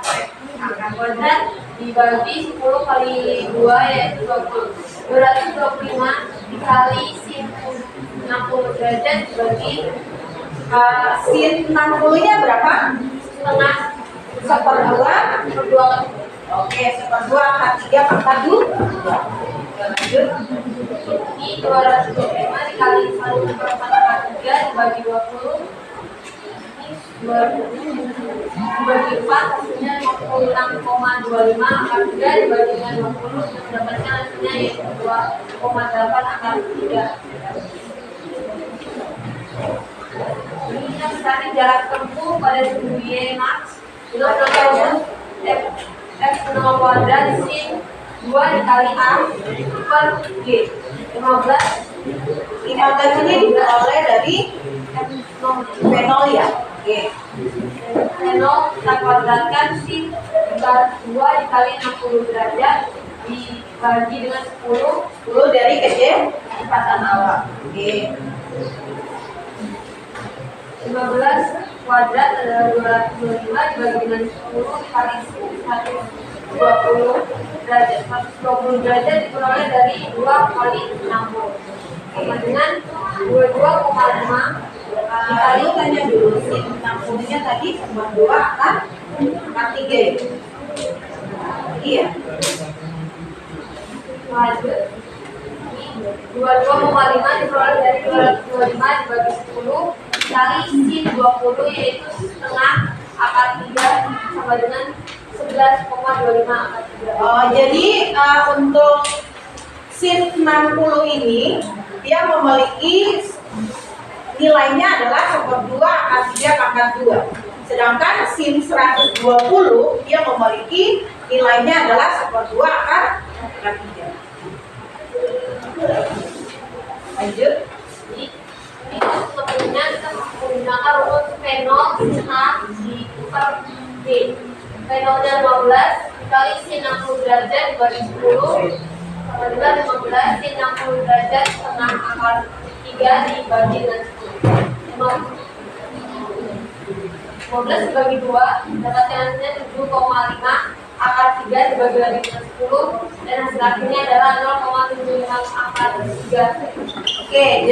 Speaker 2: kuadrat dibagi 10 kali 2 yaitu 20. 225 dikali sin 60 derajat dibagi
Speaker 1: Sin 60-nya berapa?
Speaker 2: setengah
Speaker 1: Seperdua.
Speaker 2: berdua.
Speaker 1: Oke, seperdua angka 3 pangkat 2. Lanjut.
Speaker 2: Ini 225 dikali 1 per 4 pangkat 3 dibagi 20. Dibagi 4 hasilnya 56,25 akar 3 dibagi dengan 20 untuk mendapatkan hasilnya yaitu 2,8 akar 3. Ini kita mencari jarak tempuh pada sumbu Y max itu adalah F0 kuadrat sin 2 dikali A per G 15
Speaker 1: ini diperoleh dari P0 ya. Oke.
Speaker 2: P0 kita kuadratkan sin 2 dikali 60 derajat dibagi dengan 10
Speaker 1: dari kecepatan awal. Oke.
Speaker 2: 15 kuadrat adalah 225 dibagi dengan 10 dikali 120 derajat. 120 derajat diperoleh dari 2 kali 60. sama dengan 22,5
Speaker 1: Lalu tanya dulu, sin 60-nya tadi sama 2 akan 3. Iya.
Speaker 2: lanjut. 22,5 diperoleh dari 225 dibagi 10 kali sin 20 yaitu setengah akar 3 sama dengan 11,25 akar 3.
Speaker 1: Oh, jadi untuk sin 60 ini dia memiliki nilainya adalah 1/2 akar 3 pangkat 2. Sedangkan sin 120 dia memiliki nilainya adalah 1/2 akar 3. Lanjut.
Speaker 2: Jadi ini sebetulnya kita menggunakan rumus V0 setengah di per D. V0-nya 15 dikali sin 60 derajat dibagi 10 sama dengan 15 sin 60 derajat setengah akar 3 dibagi dengan 10. 15 dibagi 2 dapat yang hasilnya 7,5 akar 3 dibagi lagi dengan 10 dan hasil akhirnya adalah 0,75 akar 3.
Speaker 1: Oke,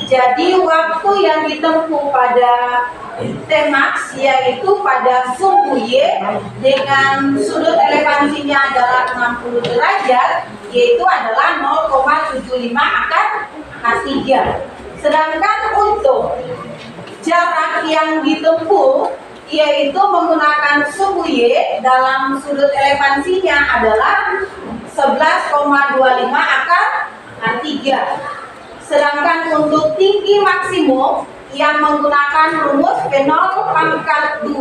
Speaker 1: jadi waktu yang ditempuh pada T-max yaitu pada sumbu Y dengan sudut elevasinya adalah 60 derajat yaitu adalah 0,75 akar 3. Sedangkan untuk jarak yang ditempuh yaitu menggunakan sumbu Y dalam sudut elevasinya adalah 11,25 akar 3. Sedangkan untuk tinggi maksimum yang menggunakan rumus V0 pangkat 2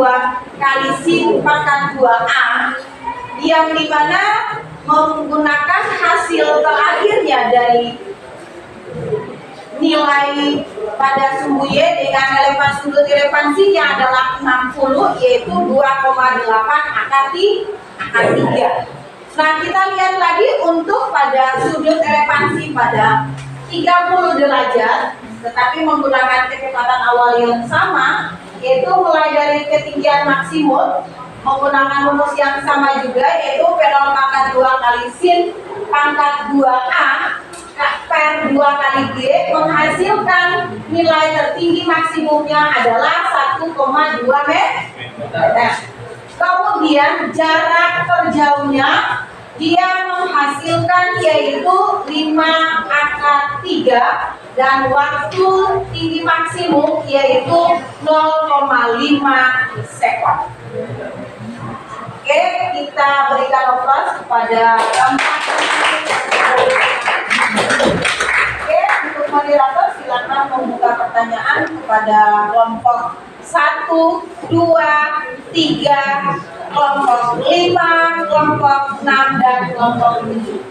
Speaker 1: kali sin pangkat 2A yang dimana menggunakan hasil terakhirnya dari nilai pada sumbu Y dengan elevasi sudut elevasinya adalah 60 yaitu 2,8 akar 3. Nah kita lihat lagi untuk pada sudut elevasi pada 30 derajat tetapi menggunakan kecepatan awal yang sama yaitu mulai dari ketinggian maksimum menggunakan rumus yang sama juga yaitu V0 pangkat 2 kali sin pangkat 2A per 2 kali G menghasilkan nilai tertinggi maksimumnya adalah 1,2 meter. Kemudian jarak terjauhnya dia menghasilkan yaitu 5 akar 3 dan waktu tinggi maksimum yaitu 0,5 sekon. Oke, kita berikan aplaus kepada keempat. Oke, untuk moderator silakan membuka pertanyaan kepada kelompok 1, 2, 3, kelompok 5, kelompok 6, dan kelompok 7.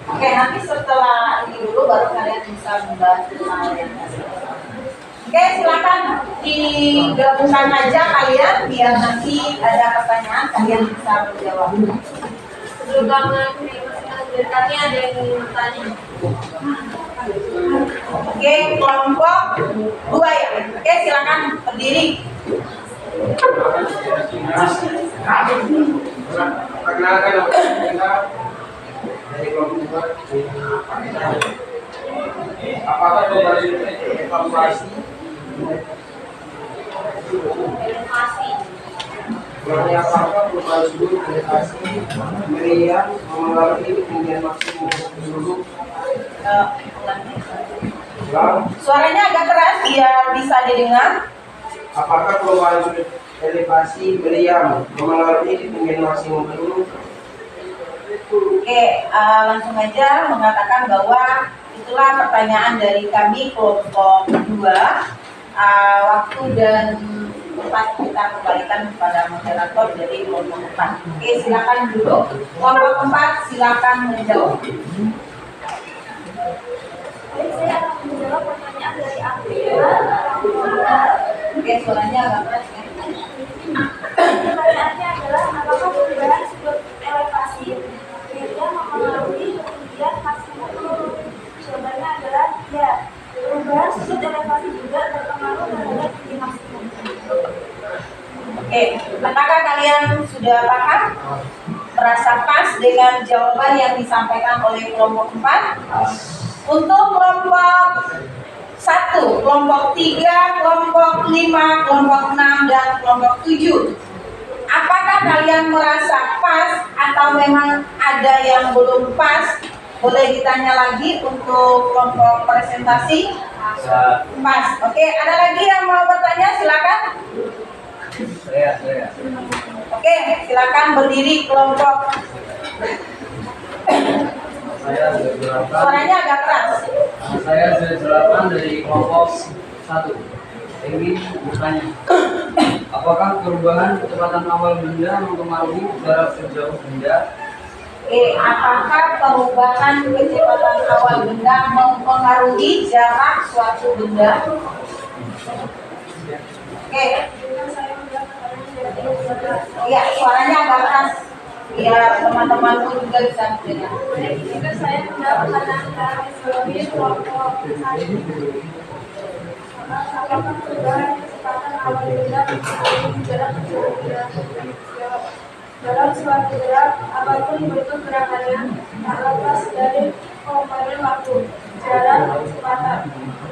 Speaker 1: Oke, nanti setelah ini dulu baru kalian bisa membahas tentang orientasi. Oke, silakan digabungkan aja kalian biar nanti ada pertanyaan kalian bisa menjawab.
Speaker 2: Sebelum kami ada yang ingin bertanya.
Speaker 1: Oke, kelompok 2 ya. Oke, silakan berdiri.
Speaker 4: Perkenalkan nama kita dari kelompok 2. Apakah kembali evaluasi? Berarti apakah kembali evaluasi meriam mengalami ketinggian maksimum dulu?
Speaker 1: Suaranya agak keras biar bisa didengar.
Speaker 4: Apakah kembali elevasi meriam mengalami ketinggian maksimum dulu?
Speaker 1: Oke, langsung aja mengatakan bahwa itulah pertanyaan dari kami kelompok 2. Waktu dan tempat kita kembalikan kepada moderator dari kelompok 4. Oke, silakan dulu. Kelompok 4 silakan menjawab.
Speaker 2: Saya akan menjawab pertanyaan dari Abi.
Speaker 1: Oke, suaranya agak keras ya.
Speaker 2: Pertanyaannya adalah apakah perubahan sudut elevasi media mempengaruhi ketinggian maksimum peluru? Jawabannya adalah ya. Perubahan sudut elevasi juga berpengaruh terhadap tinggi maksimum.
Speaker 1: Oke, apakah kalian sudah paham? Merasa pas dengan jawaban yang disampaikan oleh kelompok 4? Untuk kelompok 1, kelompok 3, kelompok 5, kelompok 6, dan kelompok 7. Apakah kalian merasa pas atau memang ada yang belum pas? Boleh ditanya lagi untuk kelompok presentasi? Pas. Oke, ada lagi yang mau bertanya? Silakan.
Speaker 5: Saya.
Speaker 1: Oke, silakan berdiri kelompok.
Speaker 5: Saya sudah
Speaker 1: Suaranya agak keras.
Speaker 5: Saya sudah dari kelompok 1. Ingin bertanya, apakah perubahan kecepatan awal benda mempengaruhi jarak sejauh benda?
Speaker 1: Apakah perubahan kecepatan awal benda mempengaruhi jarak suatu benda? Oke. Ya, suaranya agak keras. Biar teman-temanku juga bisa mendengar.
Speaker 2: Jika saya mendapatkan fisiologi kelompok 1, apakah perubahan kecepatan awal benda mempengaruhi jarak sejauh benda? Dalam suatu gerak, apapun bentuk gerakannya, tak lepas dari komponen waktu, jarak, dan kecepatan.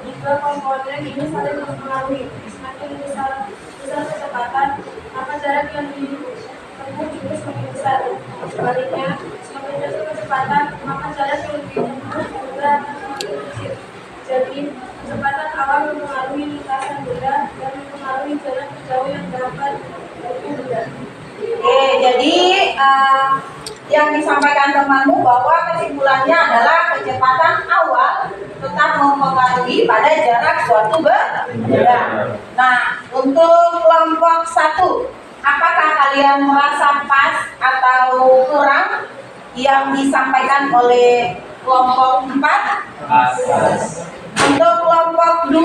Speaker 2: Jika komponen ini saling mempengaruhi, semakin besar kecepatan, maka jarak yang ditempuh juga semakin besar. Sebaliknya, semakin kecil kecepatan, maka jarak yang ditempuh juga semakin kecil. Jadi, kecepatan awal mempengaruhi lintasan benda dan mempengaruhi jarak sejauh yang dapat ditempuh benda.
Speaker 1: Jadi yang disampaikan temanmu bahwa kesimpulannya adalah kecepatan awal tetap mempengaruhi pada jarak suatu benda. Nah, untuk kelompok 1, apakah kalian merasa pas atau kurang yang disampaikan oleh kelompok 4? Untuk kelompok 2,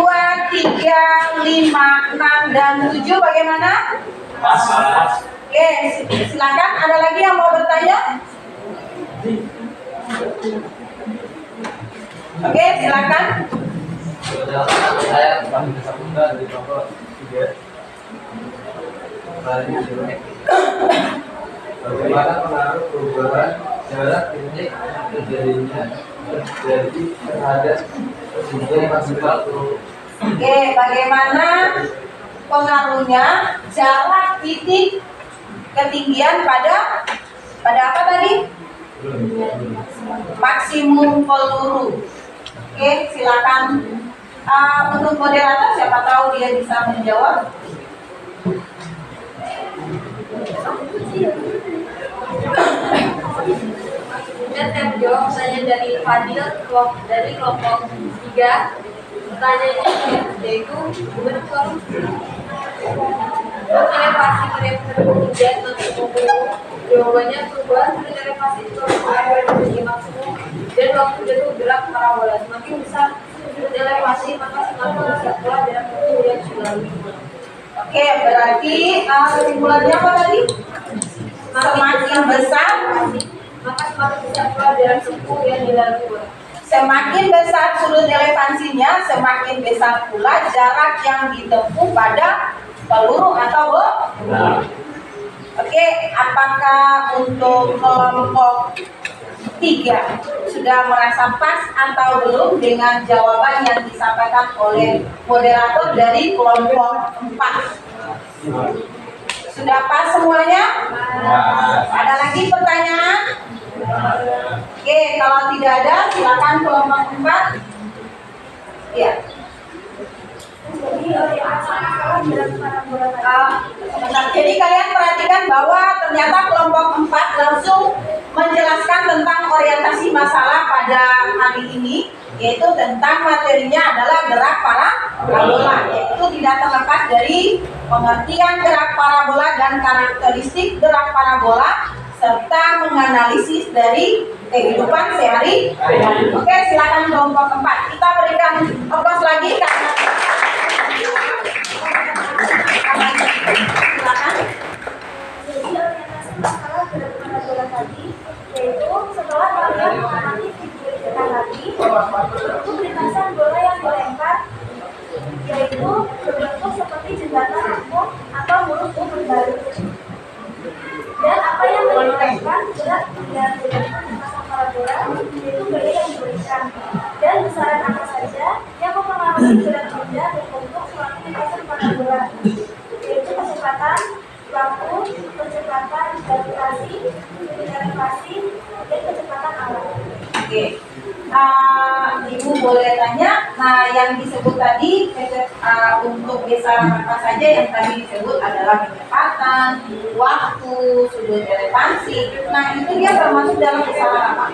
Speaker 1: 3, 5, 6, dan 7 bagaimana? Oke, silakan. Ada lagi yang mau bertanya? Oke, silakan.
Speaker 5: Saya dari kelompok 3. Bagaimana pengaruh perubahan jarak titik terjadinya terjadi terhadap sumber maksimal?
Speaker 1: Oke, bagaimana pengaruhnya jarak titik ketinggian pada apa tadi? Maksimum peluru. Oke, silakan. Untuk moderator, siapa tahu dia bisa menjawab.
Speaker 2: Dan saya menjawab pertanyaan dari Fadil dari kelompok 3. Pertanyaannya yaitu bentuk elevasi ketinggian untuk jawabannya perubahan elevasi itu menjadi maksimum dan waktu jatuh gerak parabola semakin besar elevasi maka semakin besar pula jarak tempuh yang dilalui.
Speaker 1: Oke, berarti kesimpulannya apa tadi? Semakin besar
Speaker 2: maka semakin besar pula jarak tempuh yang dilalui.
Speaker 1: Semakin besar sudut elevasinya, semakin besar pula jarak yang ditempuh pada peluru atau bom. Oke, apakah untuk kelompok 3 sudah merasa pas atau belum dengan jawaban yang disampaikan oleh moderator dari kelompok 4? Sudah pas semuanya? Ada lagi pertanyaan? Oke, kalau tidak ada silakan kelompok 4. Ya. Jadi kalian perhatikan bahwa ternyata kelompok 4 langsung menjelaskan tentang orientasi masalah pada hari ini, yaitu tentang materinya adalah gerak parabola, yaitu tidak terlepas dari pengertian gerak parabola dan karakteristik gerak parabola serta menganalisis dari kehidupan sehari. Oke, silakan kelompok 4. Kita berikan applause lagi karena silakan.
Speaker 2: Jadi orientasi masalah gerak parabola tadi yaitu setelah kalian mengamati video kita tadi itu berintasan bola yang dilempar yaitu berbentuk seperti jembatan apung atau huruf U berbalik. Dan apa yang menyebabkan gerak yang dilempar lintasan parabola yaitu gaya yang diberikan. Dan kami sudah kerja berbentuk suatu indikator parabola, yaitu kecepatan, waktu, kecepatan gravitasi, elevasi, dan kecepatan alam.
Speaker 1: Oke. Ibu boleh tanya, nah yang disebut tadi untuk besaran apa saja yang tadi disebut adalah kecepatan, waktu, sudut elevasi. Nah itu dia termasuk dalam besaran apa?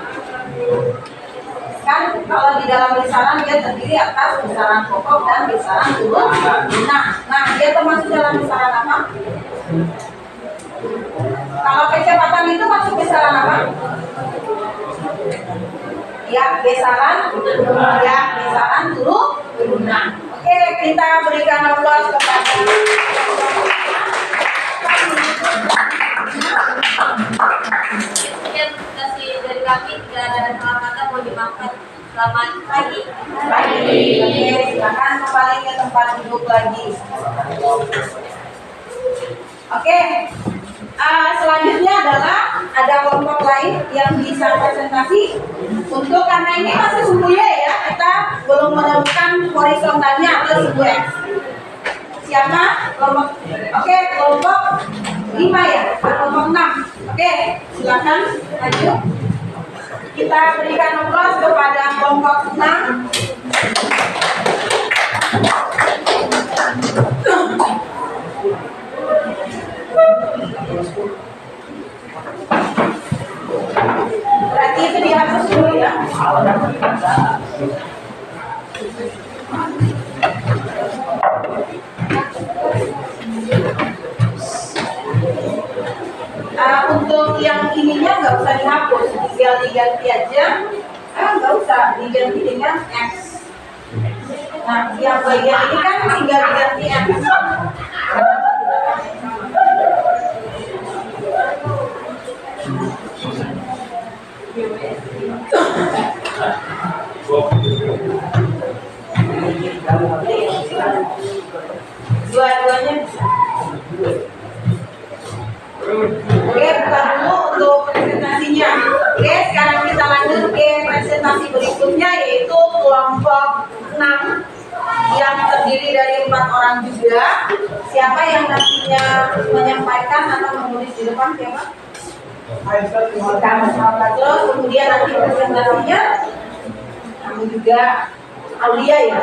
Speaker 1: Kan kalau di dalam besaran dia terdiri atas besaran pokok dan besaran turun. Nah dia termasuk dalam besaran apa? Kalau kecepatan itu masuk besaran apa? Ya, besaran turunan. Oke, kita berikan aplaus kepada
Speaker 2: Sekian presentasi dari kami, tidak ada salah kata, mohon dimaafkan. Selamat pagi.
Speaker 1: Oke, silakan kembali ke tempat duduk lagi. Oke, selanjutnya adalah ada kelompok lain yang bisa presentasi. Untuk karena ini masih sumbu Y ya, kita belum menemukan horizontalnya atau sumbu X. Siapa? Kelompok. Oke, kelompok 5 ya, kelompok 6. Oke, silakan maju. Kita berikan aplaus kepada kelompok 6. Berarti itu dihapus dulu ya. Untuk yang ininya nggak usah dihapus, tinggal diganti aja. Nggak usah diganti dengan X. Nah, yang bagian ini kan tinggal diganti X. Dua-duanya bisa. Oke, buka dulu untuk presentasinya. Oke, sekarang kita lanjut ke presentasi berikutnya, yaitu kelompok 6 yang terdiri dari 4 orang juga. Siapa yang nantinya menyampaikan atau menulis di depan? Siapa? Kamu. Terus kemudian nanti presentasinya kamu juga Aulia ya.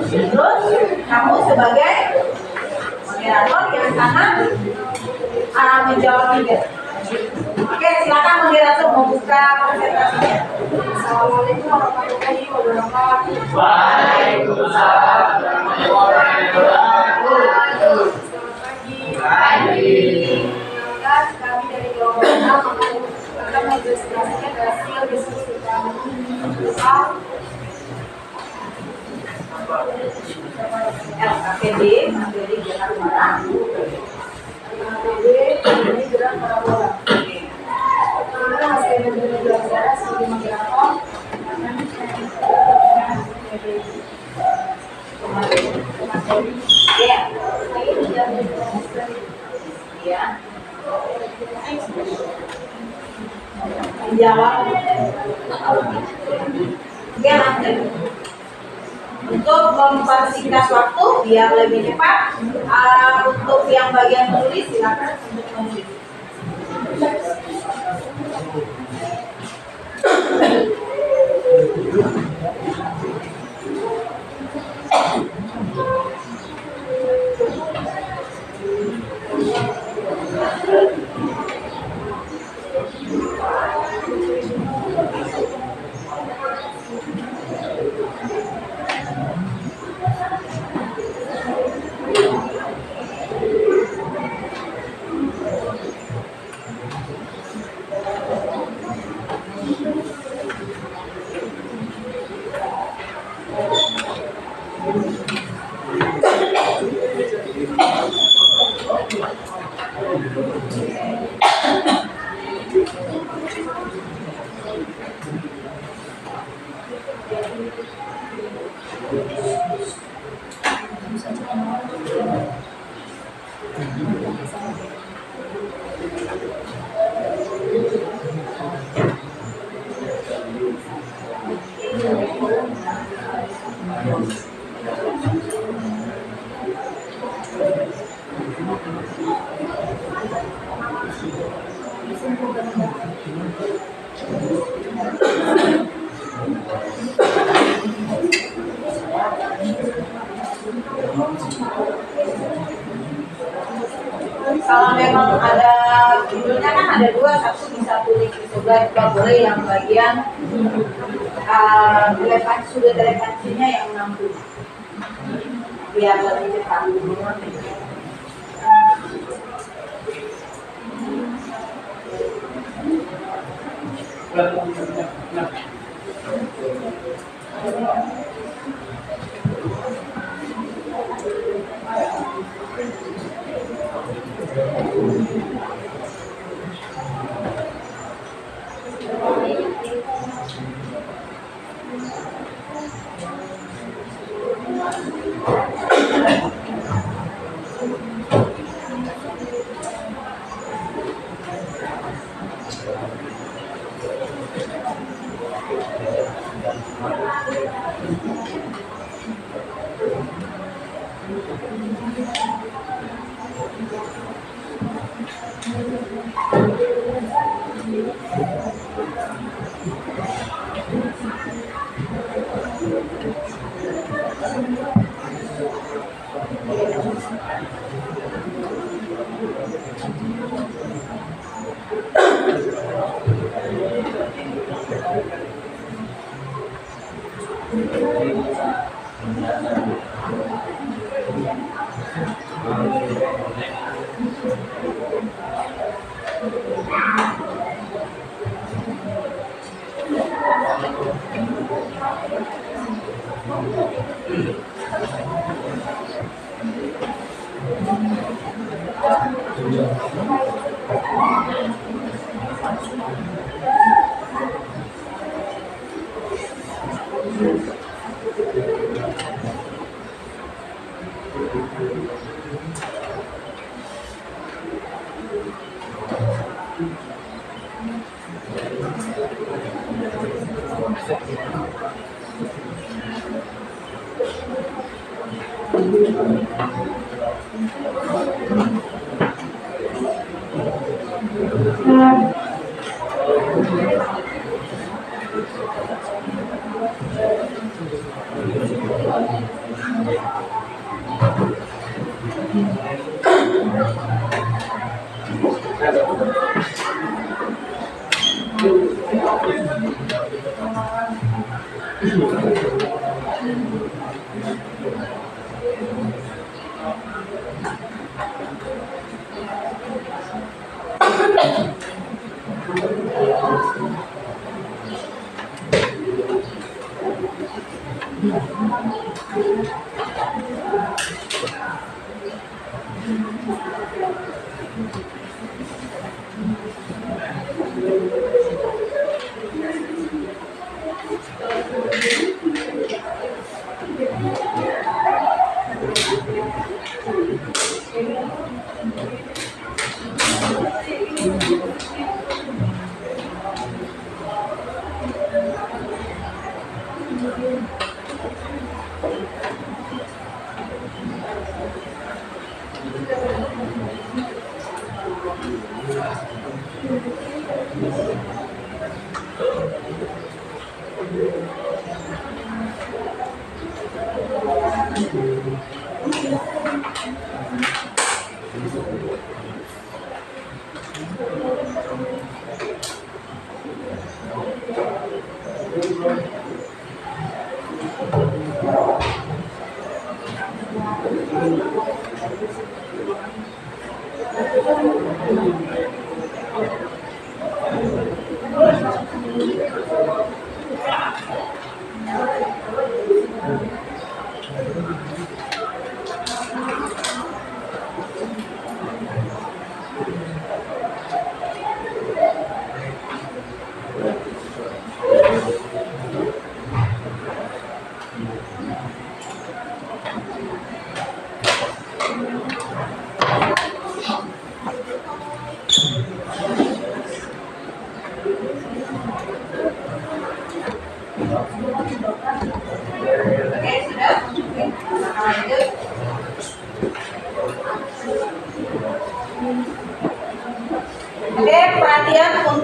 Speaker 1: Terus kamu sebagai moderator yang sangat menjawab juga. Oke, silakan moderator membuka presentasinya. Assalamualaikum warahmatullahi wabarakatuh.
Speaker 6: Waalaikumsalam warahmatullahi wabarakatuh.
Speaker 2: Pagi. Kami dari kelompok 6 akan menjelaskan hasil diskusi kami soal
Speaker 1: LKPD, materi gerak marah.
Speaker 2: ini gerak parabola. Karena hasil dari belajar sebagai moderator
Speaker 1: Ya,
Speaker 2: saya tidak
Speaker 1: ya. Menjawab. Oke, lanjut. Untuk mempersingkat waktu biar lebih cepat, untuk yang bagian menulis silakan untuk menulis. Kalau memang ada judulnya kan ada dua, satu bisa tulis di sebelah, juga boleh yang bagian sudut relevansinya yang 60 biar lebih cepat. Oke, sudah.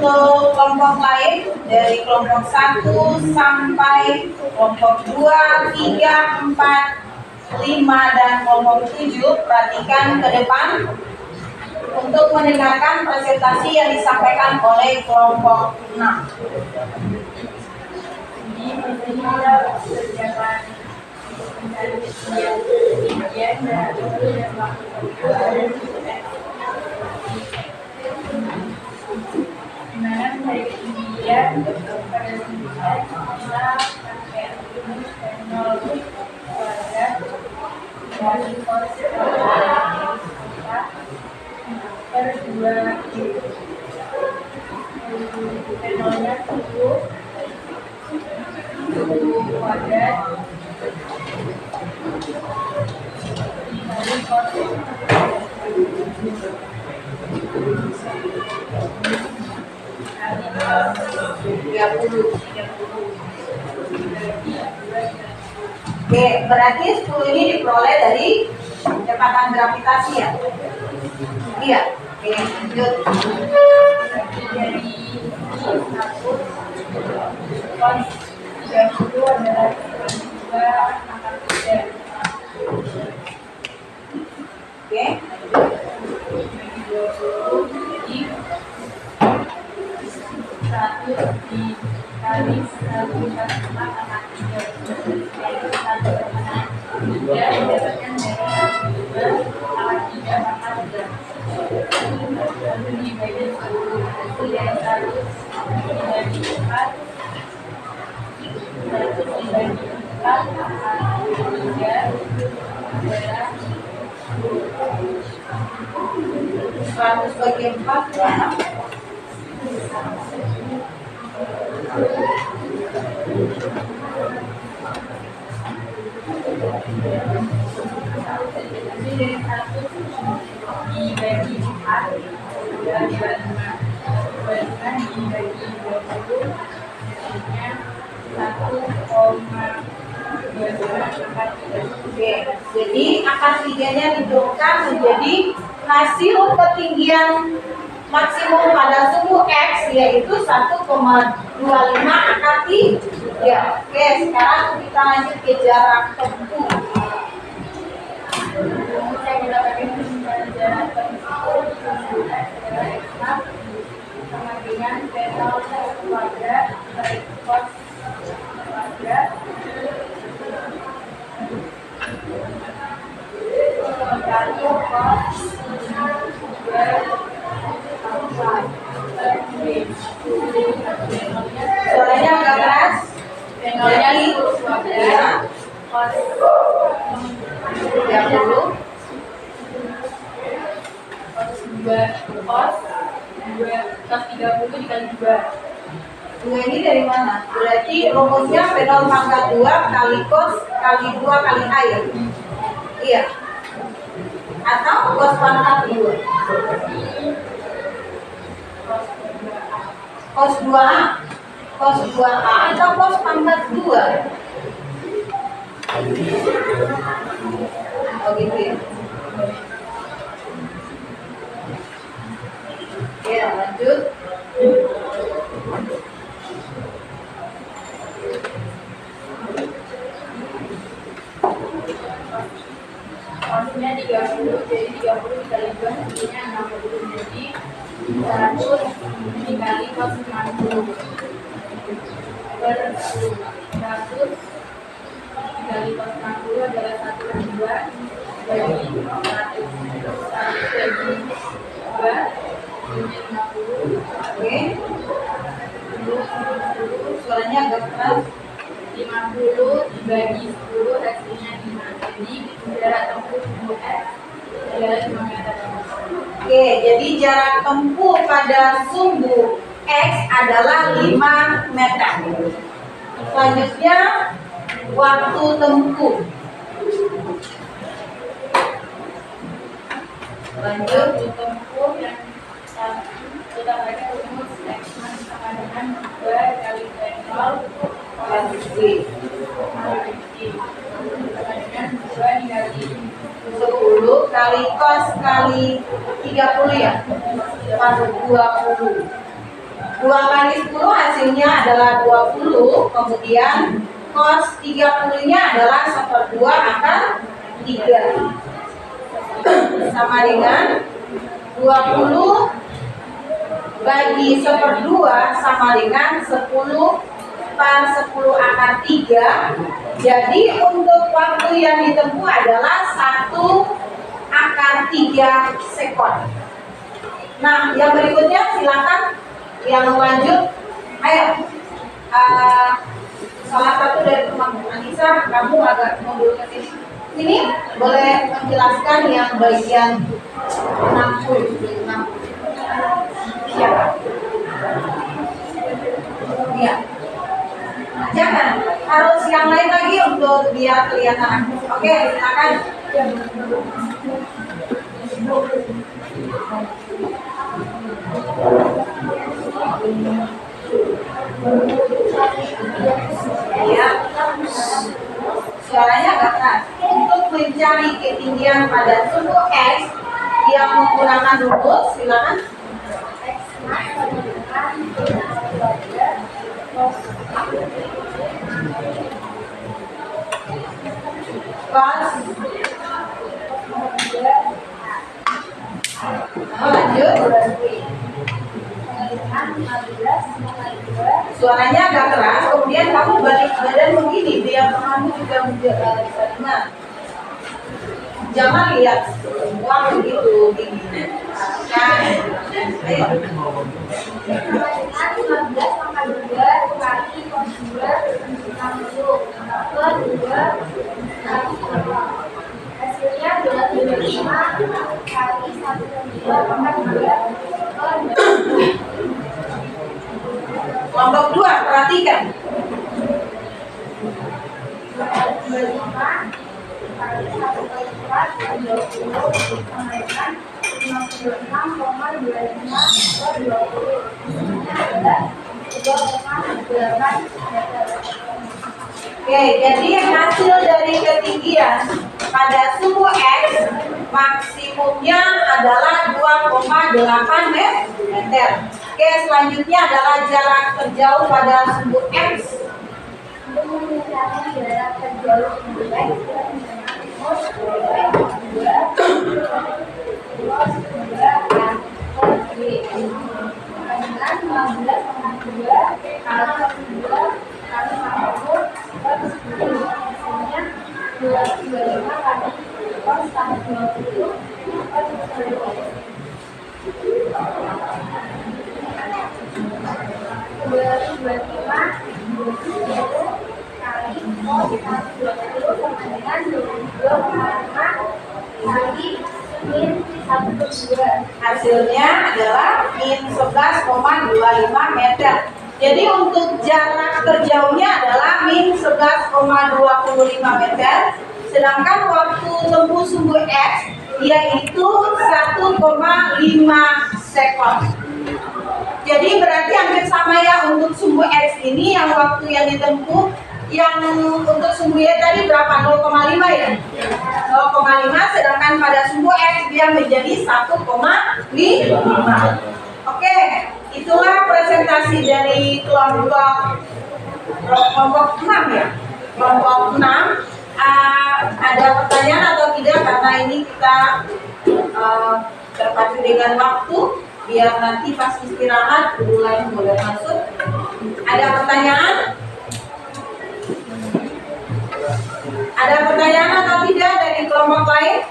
Speaker 1: untuk kelompok lain dari kelompok 1 sampai kelompok 2, 3, 4, 5 dan kelompok 7 perhatikan ke depan untuk mendengarkan presentasi yang disampaikan oleh kelompok 6.
Speaker 2: Ini adalah persiapan mencari ketinggian dan waktu di mana mencari ketinggian pada ketinggian bisa sampai rumus dan 0 kuadrat dari cos per 2 nolnya 10 kuadrat dikali cos
Speaker 1: 30. Oke, berarti 10 ini diperoleh dari kecepatan gravitasi ya? Iya. Oke, lanjut.
Speaker 2: dari 1 cos 30 adalah 2 angka 3.
Speaker 1: Oke.
Speaker 2: Jadi 1 dikali 1 angka 3 dari 1 didapatkan dari 2 angka 3 angka 3. Lalu dibagi 10 hasil dari 1 dibagi 4 1 dibagi 4 angka 3 adalah
Speaker 1: 100 bagi 4 berapa?
Speaker 2: jadi dari 1 dibagi 4 dibagi 5 dibagi 20 hasilnya 1,25.
Speaker 1: Oke, jadi angka 3-nya diturunkan menjadi hasil ketinggian maksimum pada sumbu X yaitu 1,25 angka 3. Oke, sekarang kita lanjut ke jarak tempuh.
Speaker 2: Saya mendapatkan jarak tempuh adalah X0 sama dengan P0 kuadrat dari cos kuadrat kali cos 2
Speaker 1: Suaranya agak keras.
Speaker 2: P0-nya 10 kuadrat cos
Speaker 1: 30.
Speaker 2: cos 30 dikali 2.
Speaker 1: 2 ini dari mana? Berarti rumusnya P0 pangkat 2 kali cos kali 2 kali A ya? Iya. Atau cos pangkat 2? Cos 2A. Cos 2A atau cos pangkat 2? Oh gitu ya. Ya, lanjut.
Speaker 2: Cosnya 30, jadi 30 dikali 2 hasilnya 60, jadi 100 dikali cos 60 per 10. 100 dikali cos 60 adalah 1,2 bagi 100. 1 bagi 2 hasilnya 50.
Speaker 1: Oke. Suaranya agak keras.
Speaker 2: 50 dibagi 10 hasilnya 5. Jadi jarak tempuh sumbu X adalah 5 meter.
Speaker 1: Oke, jadi jarak tempuh pada sumbu X adalah 5 meter. Selanjutnya, waktu tempuh. Lanjut.
Speaker 2: Waktu tempuh yang kita pakai rumus X0 sama dengan 2 kali P0
Speaker 1: Kali G.
Speaker 2: sama dengan 2 dikali
Speaker 1: 10 kali cos kali 30 ya? 20. 2 kali 10 hasilnya adalah 20, kemudian cos 30-nya adalah 1/2 akar 3. Sama dengan 20 bagi 1/2 sama dengan 10 per 10 akar 3. Jadi untuk waktu yang ditempuh adalah 1 akar 3 sekon. Nah, yang berikutnya silakan yang lanjut. Ayo, salah satu dari teman Anissa, kamu agak mundur ke sini. Ini boleh menjelaskan yang bagian 60. Siapa? Iya. Jangan, harus yang lain lagi untuk biar kelihatan. Oke, silakan. Ya, suaranya agak keras. Untuk mencari ketinggian pada sumbu X yang menggunakan rumus, silakan. Cos. Lanjut. Suaranya agak keras, kemudian kamu balik badan begini biar kamu juga bisa dengar. Jangan lihat uang begitu begini. Nah, ayo.
Speaker 2: 15 tambah 2 kali cos 2 60 per 2 kali 2. Hasilnya 25 kali 1/2 tambah 2 per 2.
Speaker 1: Kelompok 2, perhatikan.
Speaker 2: 25 kali 1/4 20 sama dengan 56,25 per 20. Hasilnya adalah 2,8 meter.
Speaker 1: Oke, jadi hasil dari ketinggian pada sumbu X maksimumnya adalah 2,8 meter. Oke, selanjutnya adalah jarak terjauh pada sumbu X.
Speaker 2: Untuk mencari jarak terjauh sumbu X, cos 2 per G. Dengan 15 sama 2 kali 2 kali 60 per 10. Hasilnya 225 kali cos 120 per 10. 225 kali cos 120 sama dengan 22,5 kali min 1/2.
Speaker 1: Hasilnya adalah min 11,25 meter. Jadi untuk jarak terjauhnya adalah min 11,25 meter. Sedangkan waktu tempuh sumbu X yaitu 1,5 sekon. Jadi berarti hampir sama ya untuk sumbu X ini, yang waktu yang ditempuh, yang untuk sumbu Y tadi berapa? 0,5 ya? 0,5, sedangkan pada sumbu X dia menjadi 1,5. Oke, itulah presentasi dari kelompok 6 ya. Kelompok 6. Ada pertanyaan atau tidak? Karena ini kita terpacu dengan waktu, biar nanti pas istirahat guru lain boleh masuk. Ada pertanyaan? Ada pertanyaan atau tidak dari kelompok lain?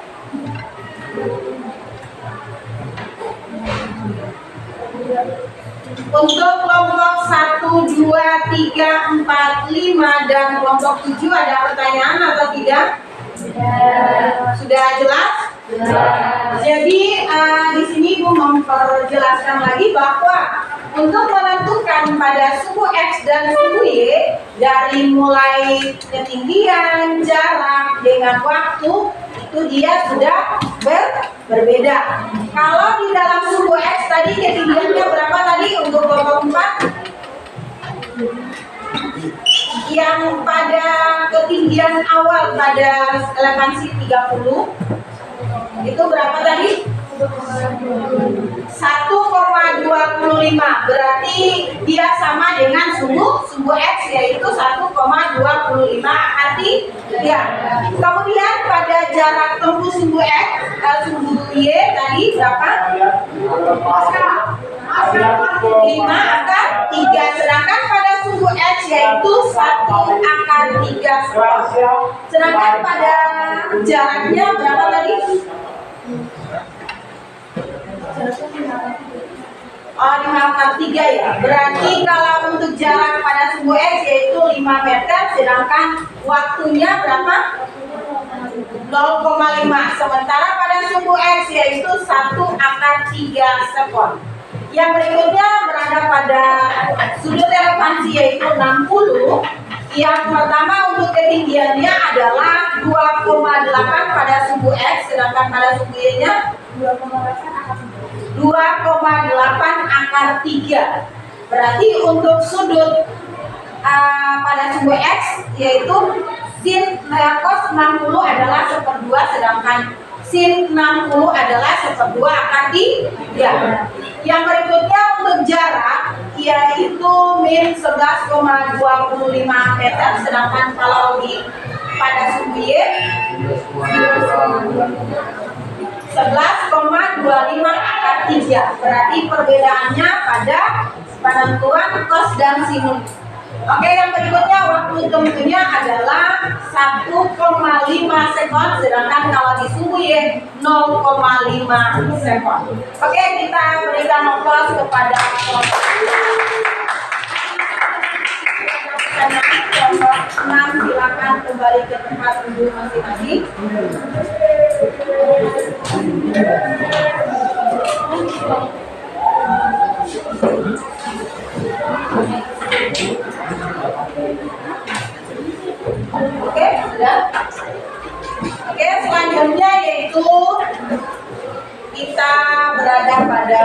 Speaker 1: Untuk kelompok 1, 2, 3, 4, 5 dan kelompok 7 ada pertanyaan atau tidak? Sudah jelas? Jadi di sini Ibu memperjelaskan lagi bahwa untuk menentukan pada sumbu X dan sumbu Y dari mulai ketinggian, jarak dengan waktu itu dia sudah berbeda. Kalau di dalam sumbu X tadi ketinggiannya berapa tadi untuk kelompok 4? Yang pada ketinggian awal pada elevansi 30 itu berapa tadi? 1,20 25. Berarti dia sama dengan sumbu X, yaitu 1,25 akar 3. Kemudian pada jarak tempuh sumbu X, sumbu Y tadi berapa? 5 akar 3. Sedangkan pada sumbu X yaitu 1 akar 3 sekon. Sedangkan pada jaraknya berapa tadi? Oh, 5 akar 3 ya. Berarti kalau untuk jarak pada sumbu X yaitu 5 meter, sedangkan waktunya berapa? 0,5. Sementara pada sumbu X yaitu 1 akar 3 sekon. Yang berikutnya berada pada sudut relevansi yaitu 60. Yang pertama untuk ketinggiannya adalah 2,8 pada sumbu X, sedangkan pada sumbu Y-nya 2,8 akar 3. Berarti untuk sudut pada sumbu X yaitu sin cos 60 adalah 1/2, sedangkan sin 60 adalah 1/2 akar 3. Yang berikutnya untuk jarak yaitu min 11,25 meter, sedangkan kalau pada sumbu Y 11,25 akar 3. Berarti perbedaannya pada penentuan cos dan sinus. Oke, yang berikutnya waktu tempuhnya adalah 1,5 sekon, sedangkan kalau di sumbu Y 0,5 sekon. Oke, kita berikan aplaus kepada contoh 6. Silakan kembali ke tempat duduk masing-masing. Oke, sudah. Oke, selanjutnya yaitu kita berada pada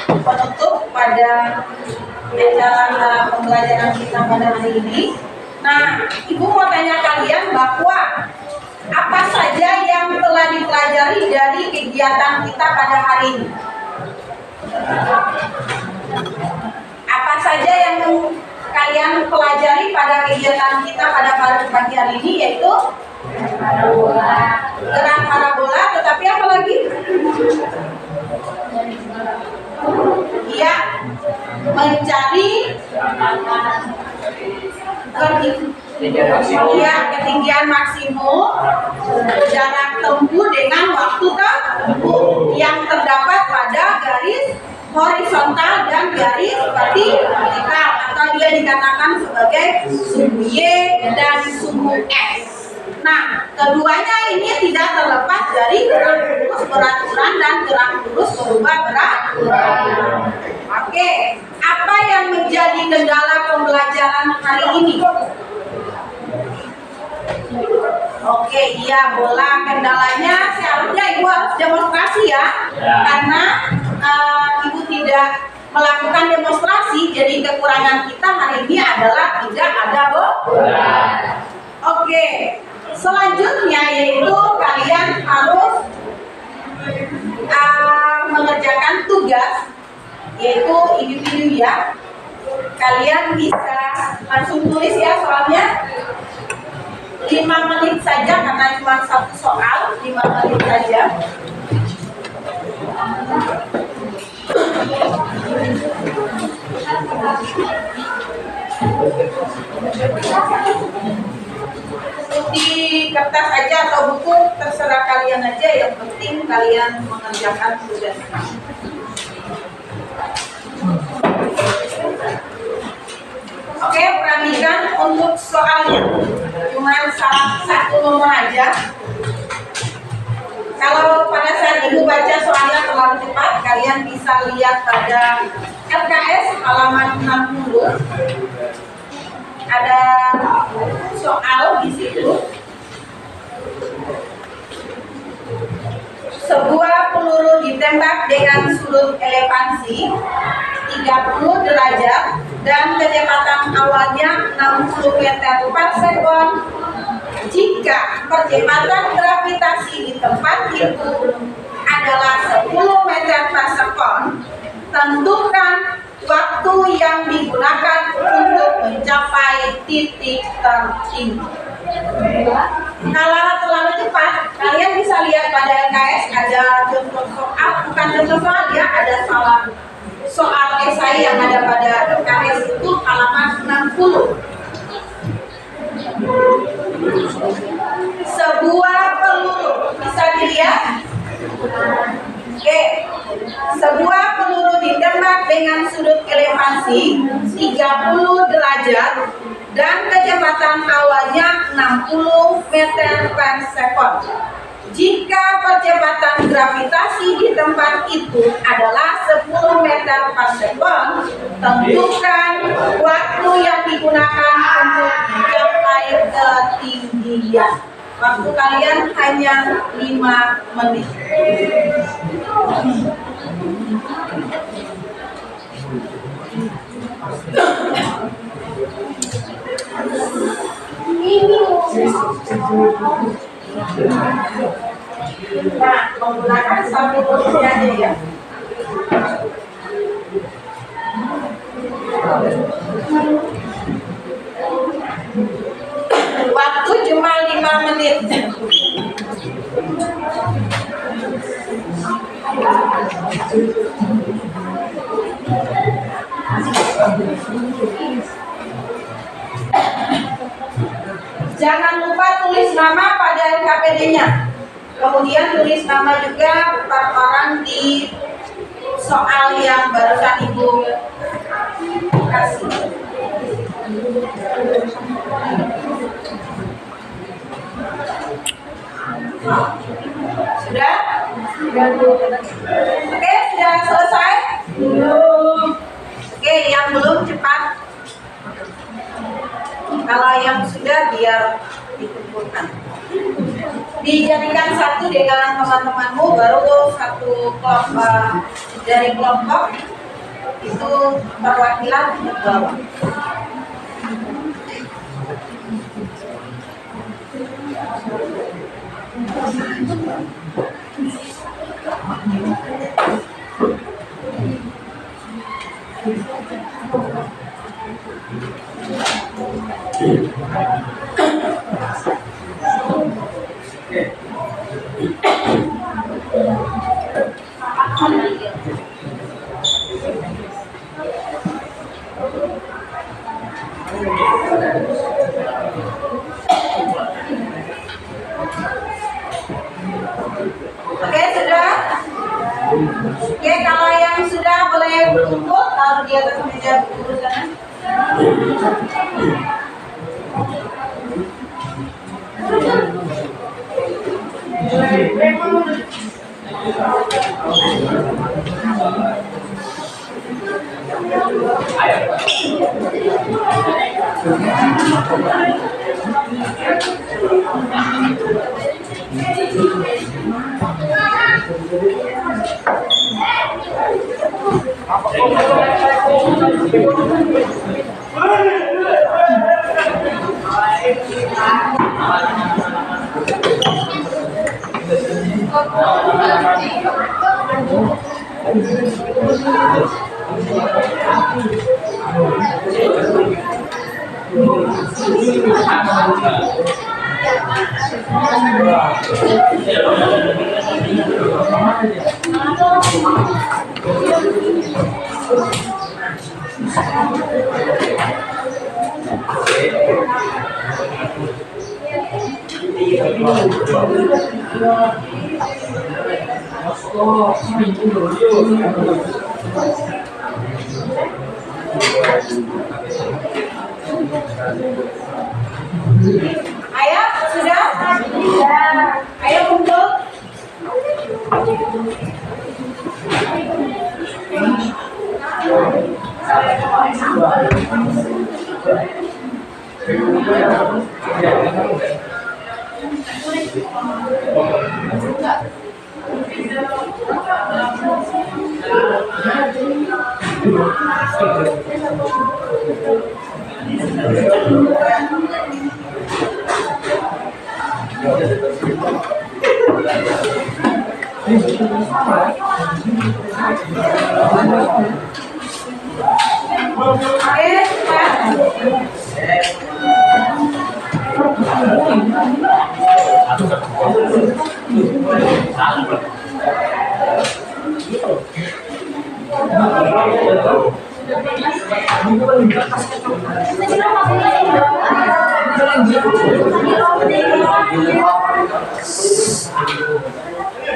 Speaker 1: penutup pada acara pembelajaran kita pada hari ini. Nah, Ibu mau tanya kalian bahwa apa saja yang telah dipelajari dari kegiatan kita pada hari ini? Apa saja yang kalian pelajari pada kegiatan kita pada pagi hari ini, yaitu gerak parabola, tetapi apa lagi? Ya, mencari ketinggian maksimum, jarak tempuh dengan waktu tempuh yang terdapat pada garis horizontal dan garis vertikal, atau dia dikatakan sebagai sumbu Y dan sumbu X. Nah, keduanya ini tidak terlepas dari gerak lurus beraturan dan gerak lurus berubah beraturan. Oke, apa yang menjadi kendala pembelajaran hari ini? Oke, iya, bola. Kendalanya seharusnya Ibu harus demonstrasi ya. Karena Ibu tidak melakukan demonstrasi, jadi kekurangan kita hari ini adalah tidak ada bola. Oke, selanjutnya yaitu kalian harus mengerjakan tugas, yaitu individu ya. Kalian bisa langsung tulis ya soalnya. 5 menit saja karena cuma satu soal, 5 menit saja. Di kertas aja atau buku terserah kalian aja, yang penting kalian mengerjakan tugasnya. Oke, perhatikan untuk soalnya cuma satu nomor aja. Kalau pada saat Ibu baca soalnya terlalu cepat, kalian bisa lihat pada LKS halaman 60. Ada soal di situ. Sebuah peluru ditembak dengan sudut elevasi 30 derajat dan kecepatan awalnya 60 meter per sekon. Jika percepatan gravitasi di tempat itu adalah 10 meter per sekon, tentukan waktu yang digunakan untuk mencapai titik tertinggi. Kalau terlalu cepat, kalian bisa lihat pada LKS ada contoh soal, bukan contoh soal ya, ada soal esai yang ada pada LKS itu halaman 60. Sebuah peluru bisa dilihat. Oke, sebuah peluru ditembak dengan sudut elevasi 30 derajat dan kecepatan awalnya 60 meter per sekon. Jika percepatan gravitasi di tempat itu adalah 10 meter per sekon, tentukan waktu yang digunakan untuk mencapai ketinggian. Waktu kalian hanya 5 menit. Nah, menggunakan satu kursi aja ya. Waktu cuma 5 menit. Jangan lupa tulis nama pada LKPD-nya. Kemudian tulis nama juga per orang di soal yang barusan Ibu kasih. Sudah? Oke, sudah selesai? Belum. Oke, yang belum cepat. Kalau yang sudah biar dikumpulkan. Dijadikan satu dengan teman-temanmu, baru satu kelompok dari kelompok itu perwakilan untuk bawah. Oke, sudah? Oke, kalau yang sudah boleh berkumpul, taruh di atas meja buku sana. Ayo, sudah? Ayo kumpul. Oke,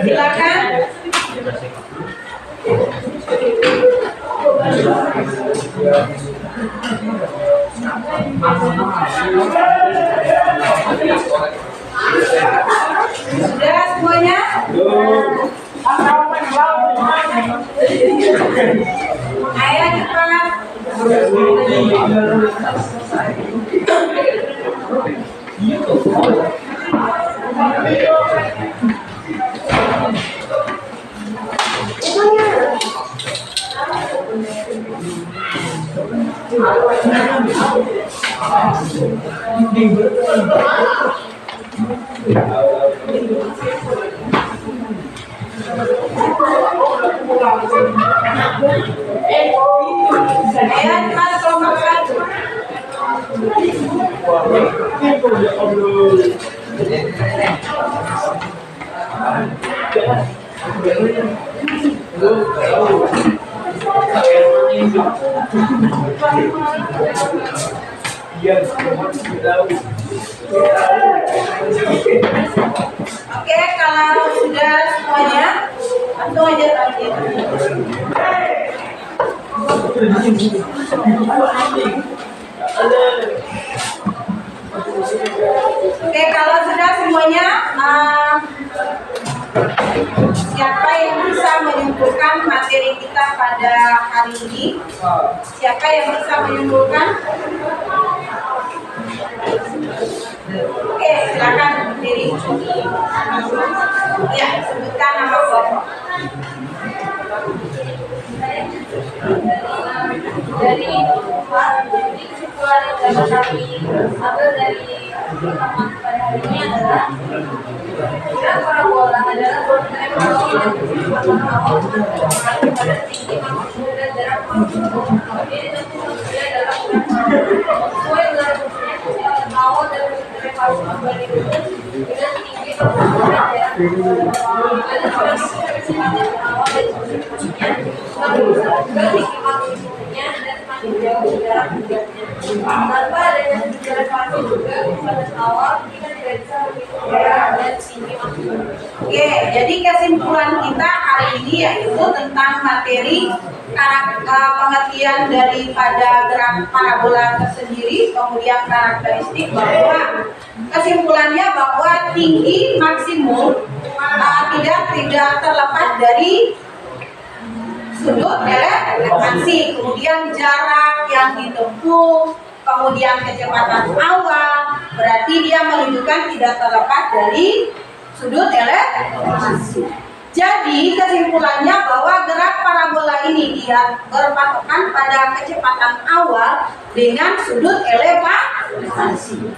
Speaker 1: silakan. Sudah semuanya? Ayo cepat. Ayo cepat kelompok satu. Oke, kalau sudah semuanya, langsung aja tadi. Oke, kalau sudah semuanya, siapa yang bisa menyimpulkan materi kita pada hari ini? Siapa yang bisa menyimpulkan? Oke, silakan berdiri. Ya, sebutkan nama kelompok.
Speaker 2: Dari kesimpulan yang dapat kami ambil dari pertemuan pada hari ini adalah gerak parabola adalah ekologi dan kecepatan awal pada tinggi maksimum dan jarak maksimum. Ini tentu maksudnya adalah gerak parabola sesuai dengan fungsinya kecepatan awal dan maksimum balik lurus dengan tinggi maksimum dan jarak maksimum. Pada kecepatan awal dan fungsinya juga tinggi maksimumnya dan semakin jauh jarak dekatnya. Tanpa adanya sejarah pasti juga kecepatan awal kita tidak bisa menghitung jarak dan tinggi maksimum.
Speaker 1: Oke, jadi kesimpulan kita hari ini yaitu tentang materi pengertian daripada gerak parabola tersendiri, kemudian karakteristik, bahwa kesimpulannya bahwa tinggi maksimum tidak terlepas dari sudut elevasi, kemudian jarak yang ditempuh, kemudian kecepatan awal, berarti dia menunjukkan tidak terlepas dari sudut elevasi. Jadi kesimpulannya bahwa gerak parabola ini dia berpatokan pada kecepatan awal dengan sudut elevasi.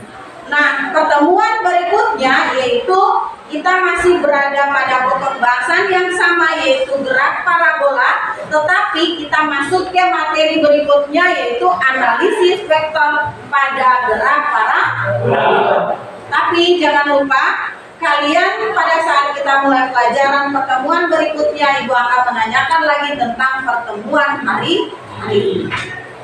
Speaker 1: Nah, pertemuan berikutnya yaitu kita masih berada pada pokok bahasan yang sama yaitu gerak parabola, tetapi kita masuk ke materi berikutnya yaitu analisis vektor pada gerak parabola. Tapi jangan lupa kalian pada saat kita mulai pelajaran pertemuan berikutnya Ibu akan menanyakan lagi tentang pertemuan hari ini.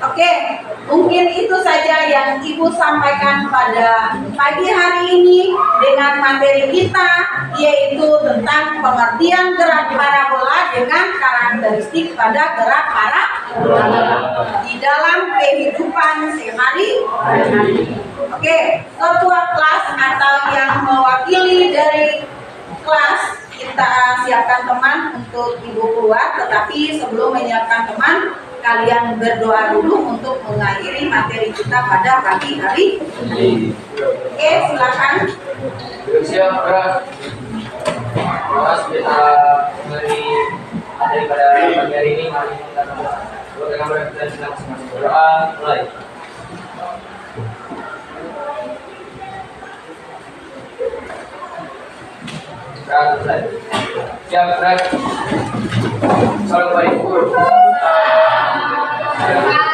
Speaker 1: Oke, mungkin itu saja yang Ibu sampaikan pada pagi hari ini dengan materi kita yaitu tentang pengertian gerak parabola dengan karakteristik pada gerak parabola di dalam kehidupan sehari-hari. Oke, ketua kelas atau yang mewakili dari kelas kita siapkan teman untuk Ibu keluar, tetapi sebelum menyiapkan teman kalian berdoa dulu untuk mengakhiri materi kita pada pagi hari ini. Oke, silakan.
Speaker 5: Siap, berat. Awas kita beri materi pada pagi hari ini. Mari kita berdoa. Kita sedang berdoa. Mulai. Selesai. Ya, Fred. Assalamualaikum.
Speaker 2: Bye.